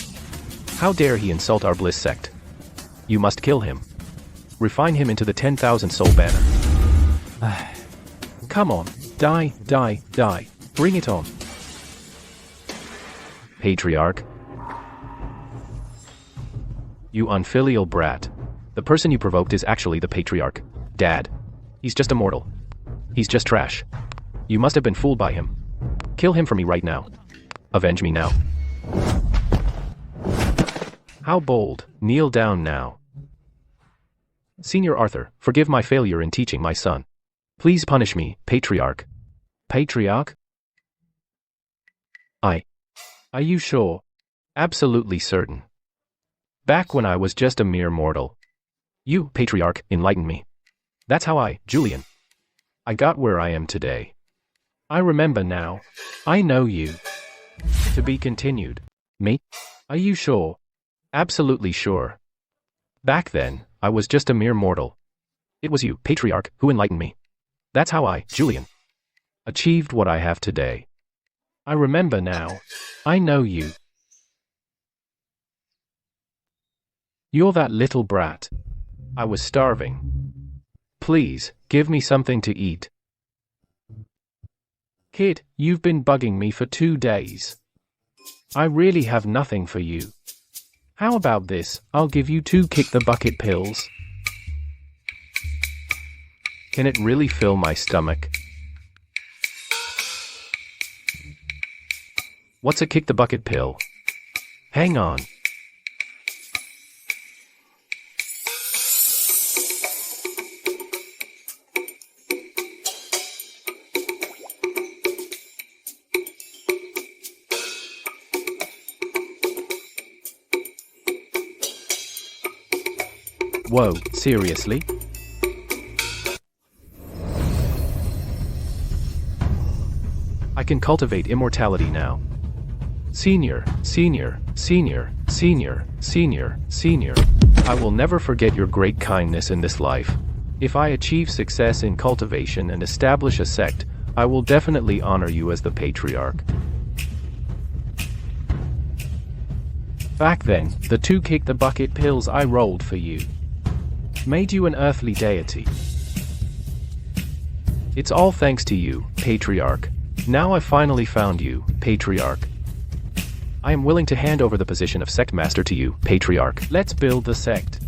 How dare he insult our Bliss Sect? You must kill him. Refine him into the 10,000 soul banner. Come on. Die, die, die. Bring it on. Patriarch. You unfilial brat. The person you provoked is actually the Patriarch. Dad. He's just immortal. He's just trash. You must have been fooled by him. Kill him for me right now. Avenge me now. How bold. Kneel down now. Senior Arthur, forgive my failure in teaching my son. Please punish me, Patriarch. Patriarch? Are you sure? Absolutely certain. Back when I was just a mere mortal. You, Patriarch, enlightened me. That's how Julian. I got where I am today. I remember now. I know you. To be continued. Me? Are you sure? Absolutely sure. Back then, I was just a mere mortal. It was you, Patriarch, who enlightened me. That's how Julian, achieved what I have today. I remember now. I know you. You're that little brat. I was starving. Please, give me something to eat. Kid, you've been bugging me for 2 days. I really have nothing for you. How about this? I'll give you 2 kick-the-bucket pills. Can it really fill my stomach? What's a kick-the-bucket pill? Hang on. Whoa, seriously? I can cultivate immortality now. Senior, senior, senior, senior, senior, senior. I will never forget your great kindness in this life. If I achieve success in cultivation and establish a sect, I will definitely honor you as the patriarch. Back then, the 2 kick the bucket pills I rolled for you made you an earthly deity. It's all thanks to you, patriarch. Now I finally found you, patriarch. I am willing to hand over the position of sect master to you, patriarch. Let's build the sect.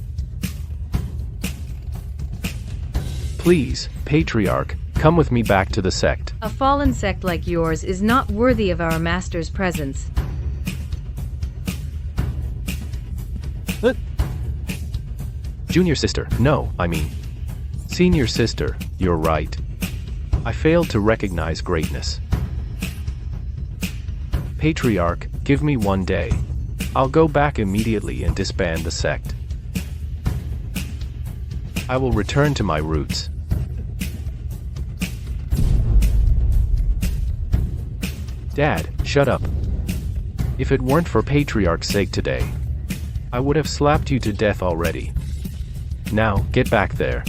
Please, patriarch, come with me back to the sect. A fallen sect like yours is not worthy of our master's presence. Junior sister, no, I mean. Senior sister, you're right. I failed to recognize greatness. Patriarch, give me 1 day. I'll go back immediately and disband the sect. I will return to my roots. Dad, shut up. If it weren't for Patriarch's sake today, I would have slapped you to death already. Now, get back there.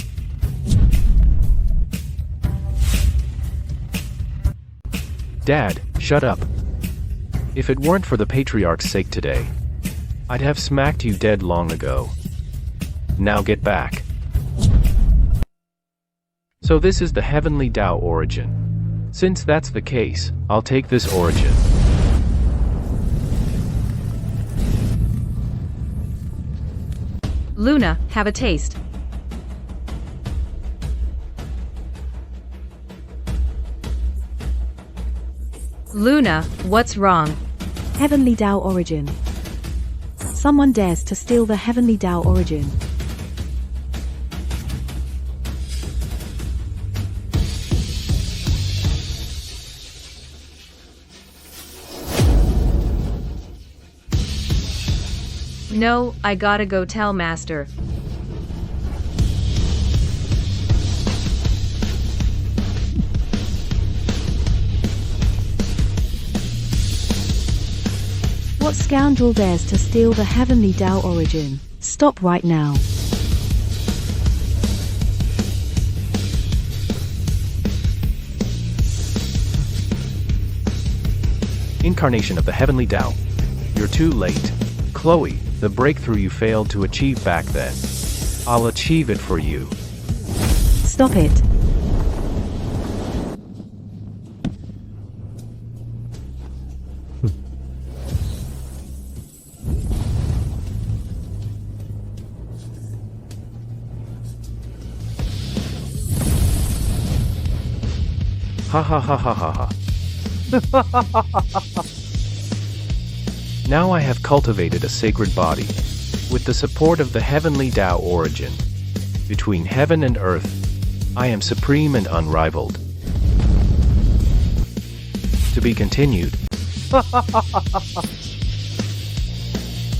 Dad, shut up. If it weren't for the Patriarch's sake today, I'd have smacked you dead long ago. Now get back. So this is the heavenly Tao origin. Since that's the case, I'll take this origin. Luna, have a taste. Luna, what's wrong? Heavenly Tao origin. Someone dares to steal the Heavenly Tao origin. No, I gotta go tell Master. What scoundrel dares to steal the Heavenly Tao origin? Stop right now. Incarnation of the Heavenly Tao. You're too late. Chloe, the breakthrough you failed to achieve back then. I'll achieve it for you. Stop it. Ha ha ha ha ha ha. Now I have cultivated a sacred body, with the support of the Heavenly Tao origin. Between heaven and earth, I am supreme and unrivaled. To be continued.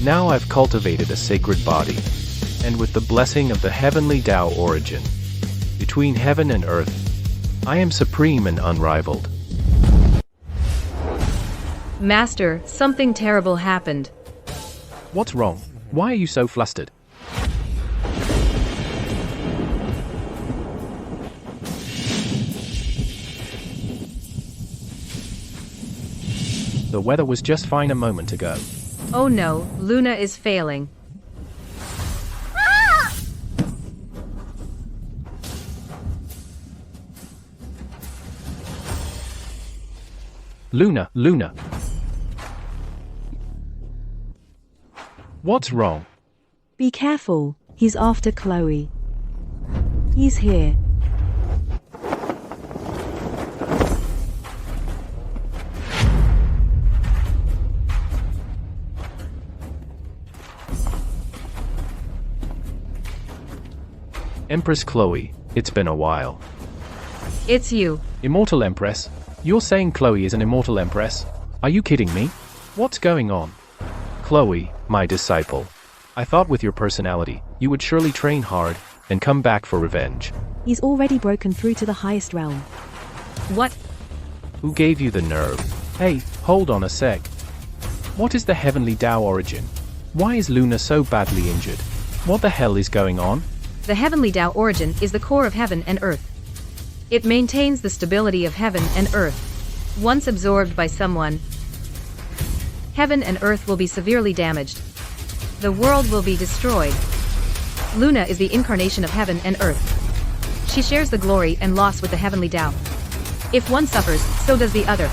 Now I've cultivated a sacred body, and with the blessing of the Heavenly Tao origin, between heaven and earth, I am supreme and unrivaled. Master, something terrible happened. What's wrong? Why are you so flustered? The weather was just fine a moment ago. Oh no, Luna is failing. Luna, Luna. What's wrong? Be careful, he's after Chloe. He's here. Empress Chloe, it's been a while. It's you. Immortal Empress? You're saying Chloe is an Immortal Empress? Are you kidding me? What's going on? Chloe, my disciple. I thought with your personality, you would surely train hard, and come back for revenge. He's already broken through to the highest realm. What? Who gave you the nerve? Hey, hold on a sec. What is the heavenly Tao origin? Why is Luna so badly injured? What the hell is going on? The heavenly Tao origin is the core of heaven and earth. It maintains the stability of heaven and earth. Once absorbed by someone, heaven and earth will be severely damaged. The world will be destroyed. Luna is the incarnation of heaven and earth. She shares the glory and loss with the heavenly Tao. If one suffers, so does the other.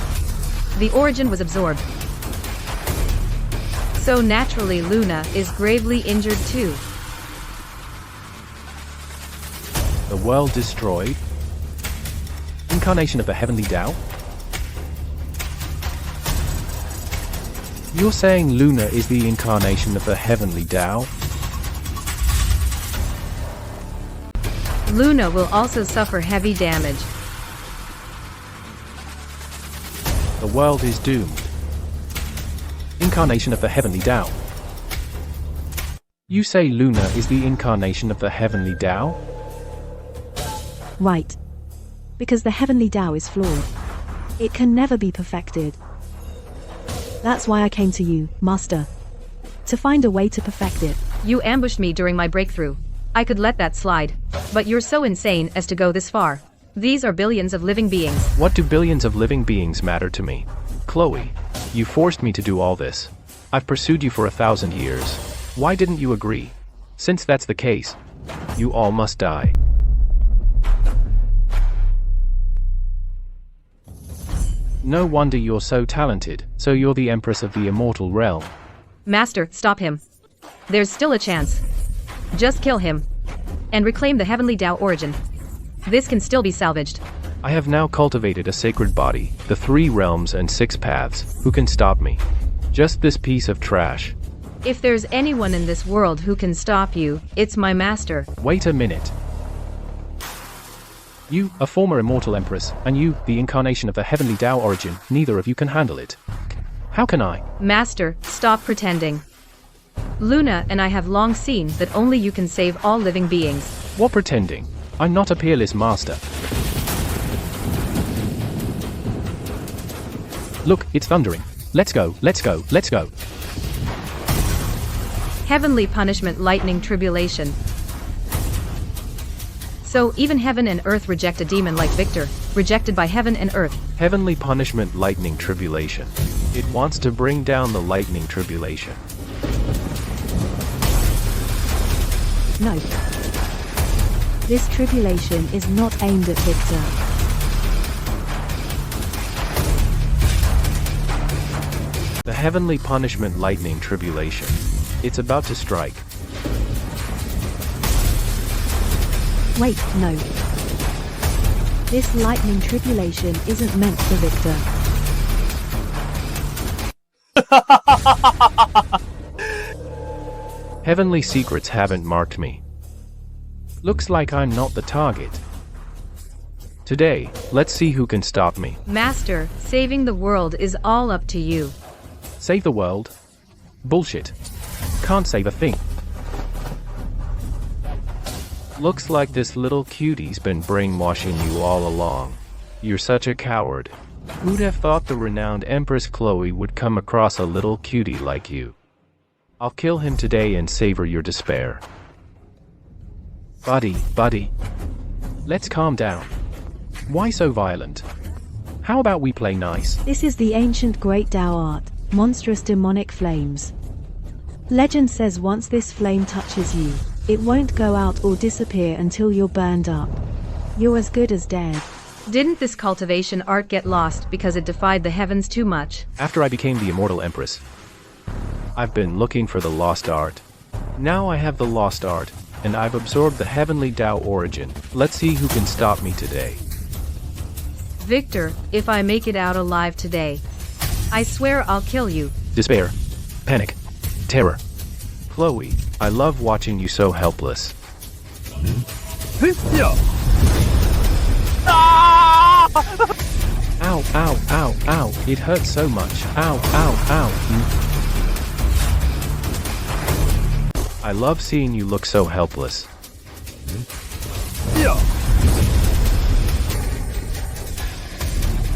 The origin was absorbed. So naturally Luna is gravely injured too. The world destroyed? Incarnation of the heavenly Tao? You're saying Luna is the incarnation of the heavenly Tao? Luna will also suffer heavy damage. The world is doomed. Incarnation of the heavenly Tao. You say Luna is the incarnation of the heavenly Tao? Right. Because the heavenly Tao is flawed. It can never be perfected. That's why I came to you, Master. To find a way to perfect it. You ambushed me during my breakthrough. I could let that slide. But you're so insane as to go this far. These are billions of living beings. What do billions of living beings matter to me? Chloe, you forced me to do all this. I've pursued you for 1,000 years. Why didn't you agree? Since that's the case, you all must die. No wonder you're so talented, so you're the Empress of the Immortal Realm. Master, stop him. There's still a chance. Just kill him. And reclaim the heavenly Tao origin. This can still be salvaged. I have now cultivated a sacred body, the 3 realms and 6 paths. Who can stop me? Just this piece of trash. If there's anyone in this world who can stop you, it's my master. Wait a minute. You, a former Immortal Empress, and you, the incarnation of the heavenly Tao origin, neither of you can handle it. How can I? Master, stop pretending. Luna and I have long seen that only you can save all living beings. What pretending? I'm not a peerless master. Look, it's thundering. Let's go, let's go, let's go. Heavenly punishment, lightning, tribulation. So even heaven and earth reject a demon like Victor, rejected by heaven and earth. Heavenly punishment, lightning tribulation. It wants to bring down the lightning tribulation. No. This tribulation is not aimed at Victor. The heavenly punishment, lightning tribulation. It's about to strike. Wait, no. This lightning tribulation isn't meant for Victor. Heavenly secrets haven't marked me. Looks like I'm not the target. Today, let's see who can stop me. Master, saving the world is all up to you. Save the world? Bullshit. Can't save a thing. Looks like this little cutie's been brainwashing you all along. You're such a coward. Who'd have thought the renowned Empress Chloe would come across a little cutie like you? I'll kill him today and savor your despair. Buddy. Let's calm down. Why so violent? How about we play nice? This is the ancient great Tao art, monstrous demonic flames. Legend says once this flame touches you, it won't go out or disappear until you're burned up. You're as good as dead. Didn't this cultivation art get lost because it defied the heavens too much? After I became the Immortal Empress, I've been looking for the lost art. Now I have the lost art, and I've absorbed the heavenly Tao origin. Let's see who can stop me today. Victor, if I make it out alive today, I swear I'll kill you. Despair. Panic. Terror. Chloe, I love watching you so helpless. Ow, ow, ow, ow. It hurts so much. Ow, ow, ow. I love seeing you look so helpless.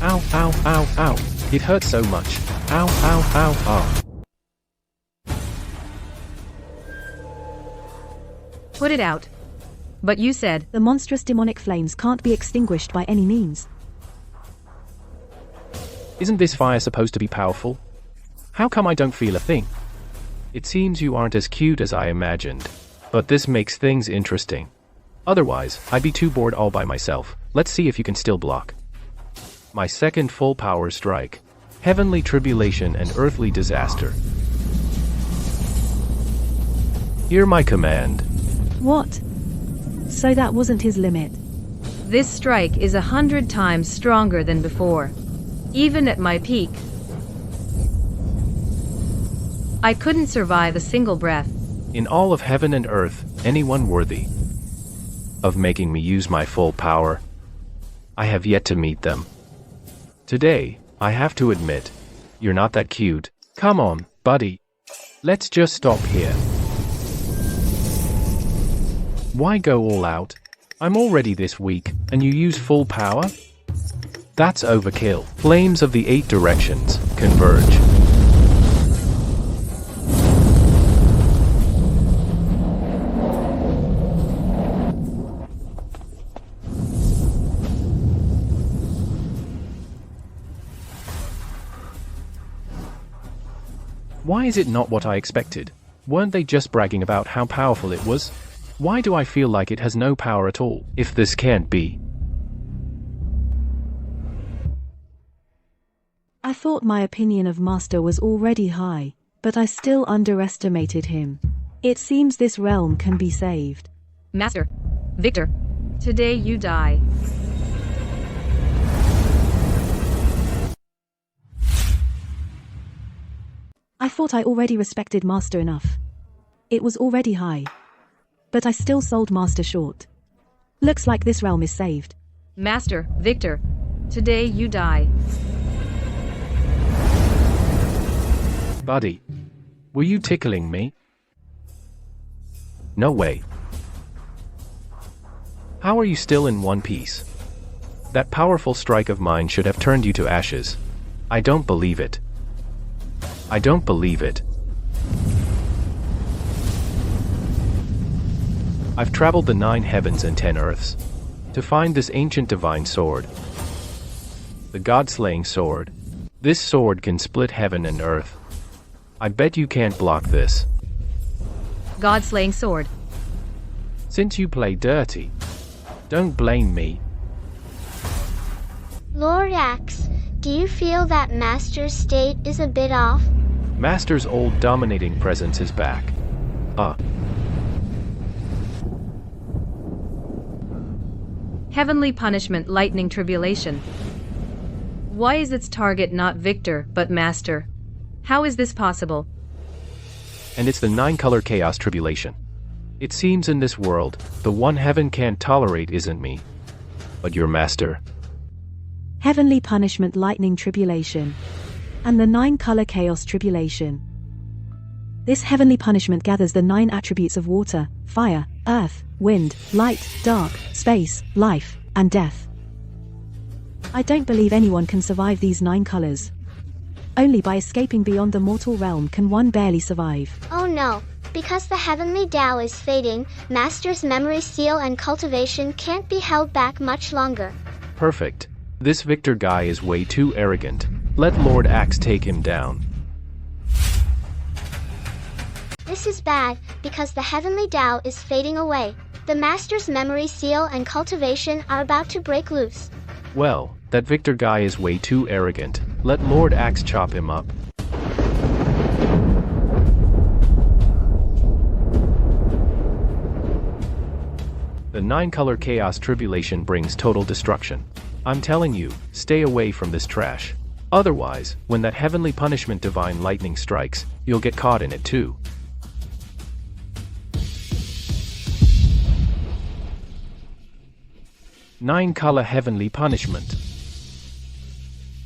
Ow, ow, ow, ow. It hurts so much. Ow, ow, ow, ow. Put it out. But you said, The monstrous demonic flames can't be extinguished by any means. Isn't this fire supposed to be powerful? How come I don't feel a thing? It seems you aren't as cute as I imagined. But this makes things interesting. Otherwise, I'd be too bored all by myself. Let's see if you can still block. My second full power strike. Heavenly tribulation and earthly disaster. Hear my command. What? So that wasn't his limit. this strike is 100 times stronger than before. Even at my peak, I couldn't survive a single breath. In all of heaven and earth, anyone worthy of making me use my full power, I have yet to meet them. Today, I have to admit, you're not that cute. Come on, buddy. Let's just stop here. Why go all out? I'm already this weak, and you use full power? That's overkill. Flames of the 8 directions converge. Why is it not what I expected? Weren't they just bragging about how powerful it was? Why do I feel like it has no power at all, if this can't be? I thought my opinion of Master was already high, but I still underestimated him. It seems this realm can be saved. Master, Victor, today you die. I thought I already respected Master enough. It was already high. But I still sold Master short. Looks like this realm is saved. Master, Victor, today you die. Buddy, were you tickling me? No way. How are you still in one piece? That powerful strike of mine should have turned you to ashes. I don't believe it. I don't believe it. I've traveled the 9 heavens and 10 earths to find this ancient divine sword. The god-slaying sword. This sword can split heaven and earth. I bet you can't block this. God-slaying sword. Since you play dirty, don't blame me. Lord Axe, do you feel that Master's state is a bit off? Master's old dominating presence is back. Heavenly punishment, lightning tribulation. Why is its target not Victor, but Master? How is this possible? And it's the 9-color chaos tribulation. It seems in this world, the one heaven can't tolerate isn't me, but your Master. Heavenly punishment, lightning tribulation. And the 9-color chaos tribulation. This heavenly punishment gathers the 9 attributes of water, fire, earth, wind, light, dark, space, life, and death. I don't believe anyone can survive these 9 colors. Only by escaping beyond the mortal realm can one barely survive. Oh no, because the heavenly Tao is fading, Master's memory seal and cultivation can't be held back much longer. Perfect. This Victor guy is way too arrogant. Let Lord Axe take him down. This is bad, because the heavenly Tao is fading away. The Master's memory seal and cultivation are about to break loose. Well, that Victor guy is way too arrogant. Let Lord Axe chop him up. The 9-color chaos tribulation brings total destruction. I'm telling you, stay away from this trash. Otherwise, when that heavenly punishment divine lightning strikes, you'll get caught in it too. Nine-color heavenly punishment.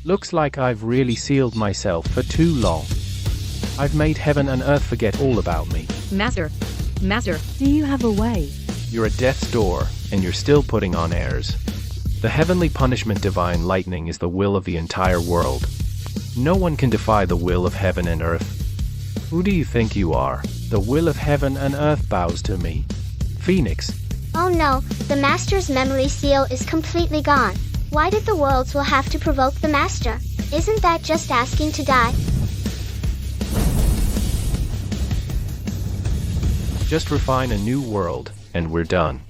Looks like I've really sealed myself for too long. I've made heaven and earth forget all about me. Master, Master, Do you have a way? You're at death's door, and you're still putting on airs. The heavenly punishment divine lightning is the will of the entire world. No one can defy the will of heaven and earth. Who do you think you are? The will of heaven and earth bows to me. Phoenix. Oh no, the Master's memory seal is completely gone. Why did the worlds will have to provoke the Master? Isn't that just asking to die? Just refine a new world, and we're done.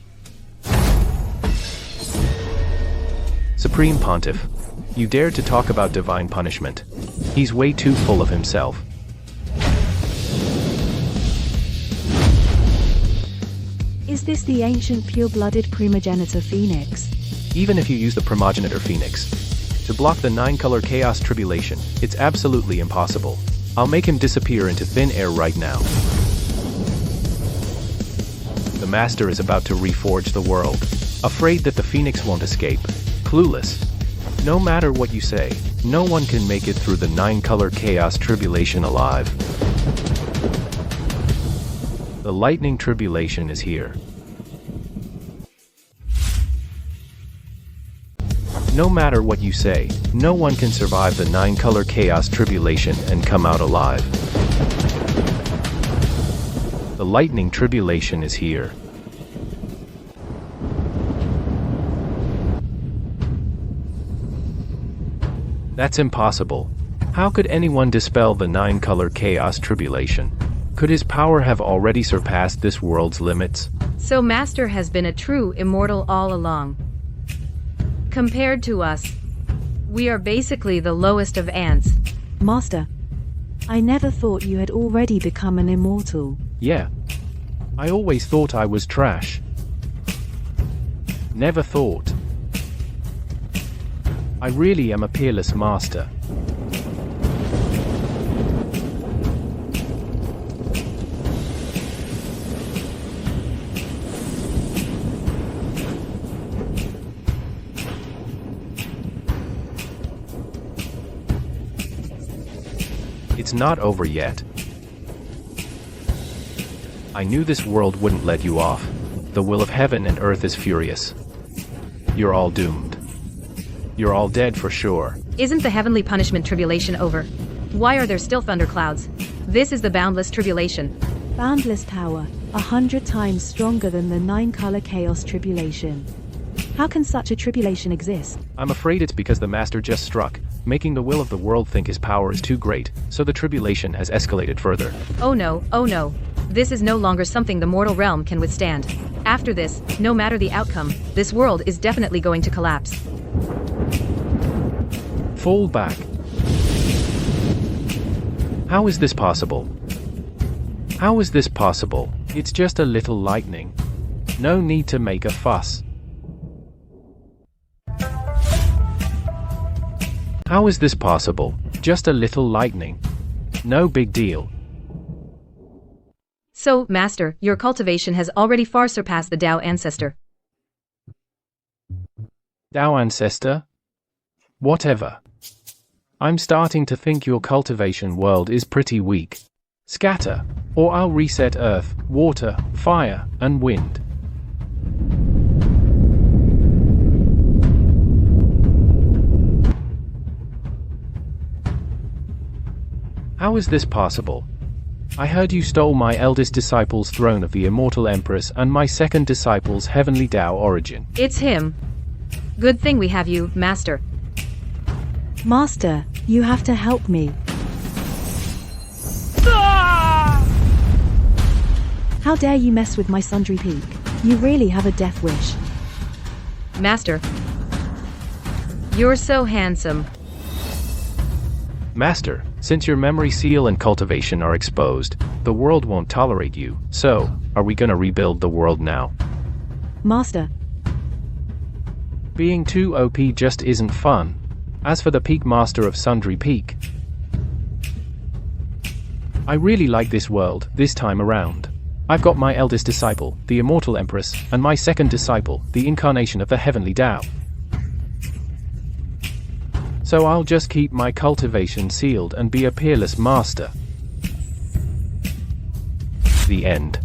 Supreme Pontiff, you dared to talk about divine punishment. He's way too full of himself. Is this the ancient pure-blooded primogenitor Phoenix? Even if you use the primogenitor Phoenix to block the 9-color chaos tribulation, it's absolutely impossible. I'll make him disappear into thin air right now. The Master is about to reforge the world, afraid that the Phoenix won't escape, clueless. No matter what you say, no one can make it through the 9-color chaos tribulation alive. The lightning tribulation is here. No matter what you say, no one can survive the 9-color chaos tribulation and come out alive. The lightning tribulation is here. That's impossible. How could anyone dispel the 9-color chaos tribulation? Could his power have already surpassed this world's limits? So Master has been a true immortal all along. Compared to us, we are basically the lowest of ants. Master, I never thought you had already become an immortal. Yeah. I always thought I was trash. Never thought. I really am a peerless master. It's not over yet. I knew this world wouldn't let you off. The will of heaven and earth is furious. You're all doomed. You're all dead for sure. Isn't the heavenly punishment tribulation over? Why are there still thunderclouds? This is the boundless tribulation. Boundless power, 100 times stronger than the 9-color chaos tribulation. How can such a tribulation exist? I'm afraid it's because the Master just struck, making the will of the world think his power is too great, so the tribulation has escalated further. Oh no, oh no. This is no longer something the mortal realm can withstand. After this, no matter the outcome, this world is definitely going to collapse. Fall back. How is this possible? How is this possible? It's just a little lightning. No need to make a fuss. How is this possible? Just a little lightning. No big deal. So, Master, your cultivation has already far surpassed the Tao Ancestor. Tao Ancestor? Whatever. I'm starting to think your cultivation world is pretty weak. Scatter, or I'll reset earth, water, fire, and wind. How is this possible? I heard you stole my eldest disciple's throne of the Immortal Empress and my second disciple's heavenly Tao origin. It's him. Good thing we have you, Master. Master, you have to help me. How dare you mess with my Sundry Peak? You really have a death wish. Master. You're so handsome. Master, since your memory seal and cultivation are exposed, the world won't tolerate you, so, are we gonna rebuild the world now? Master. Being too OP just isn't fun. As for the Peak Master of Sundry Peak, I really like this world, this time around. I've got my eldest disciple, the Immortal Empress, and my second disciple, the incarnation of the Heavenly Tao. So I'll just keep my cultivation sealed and be a peerless master. The end.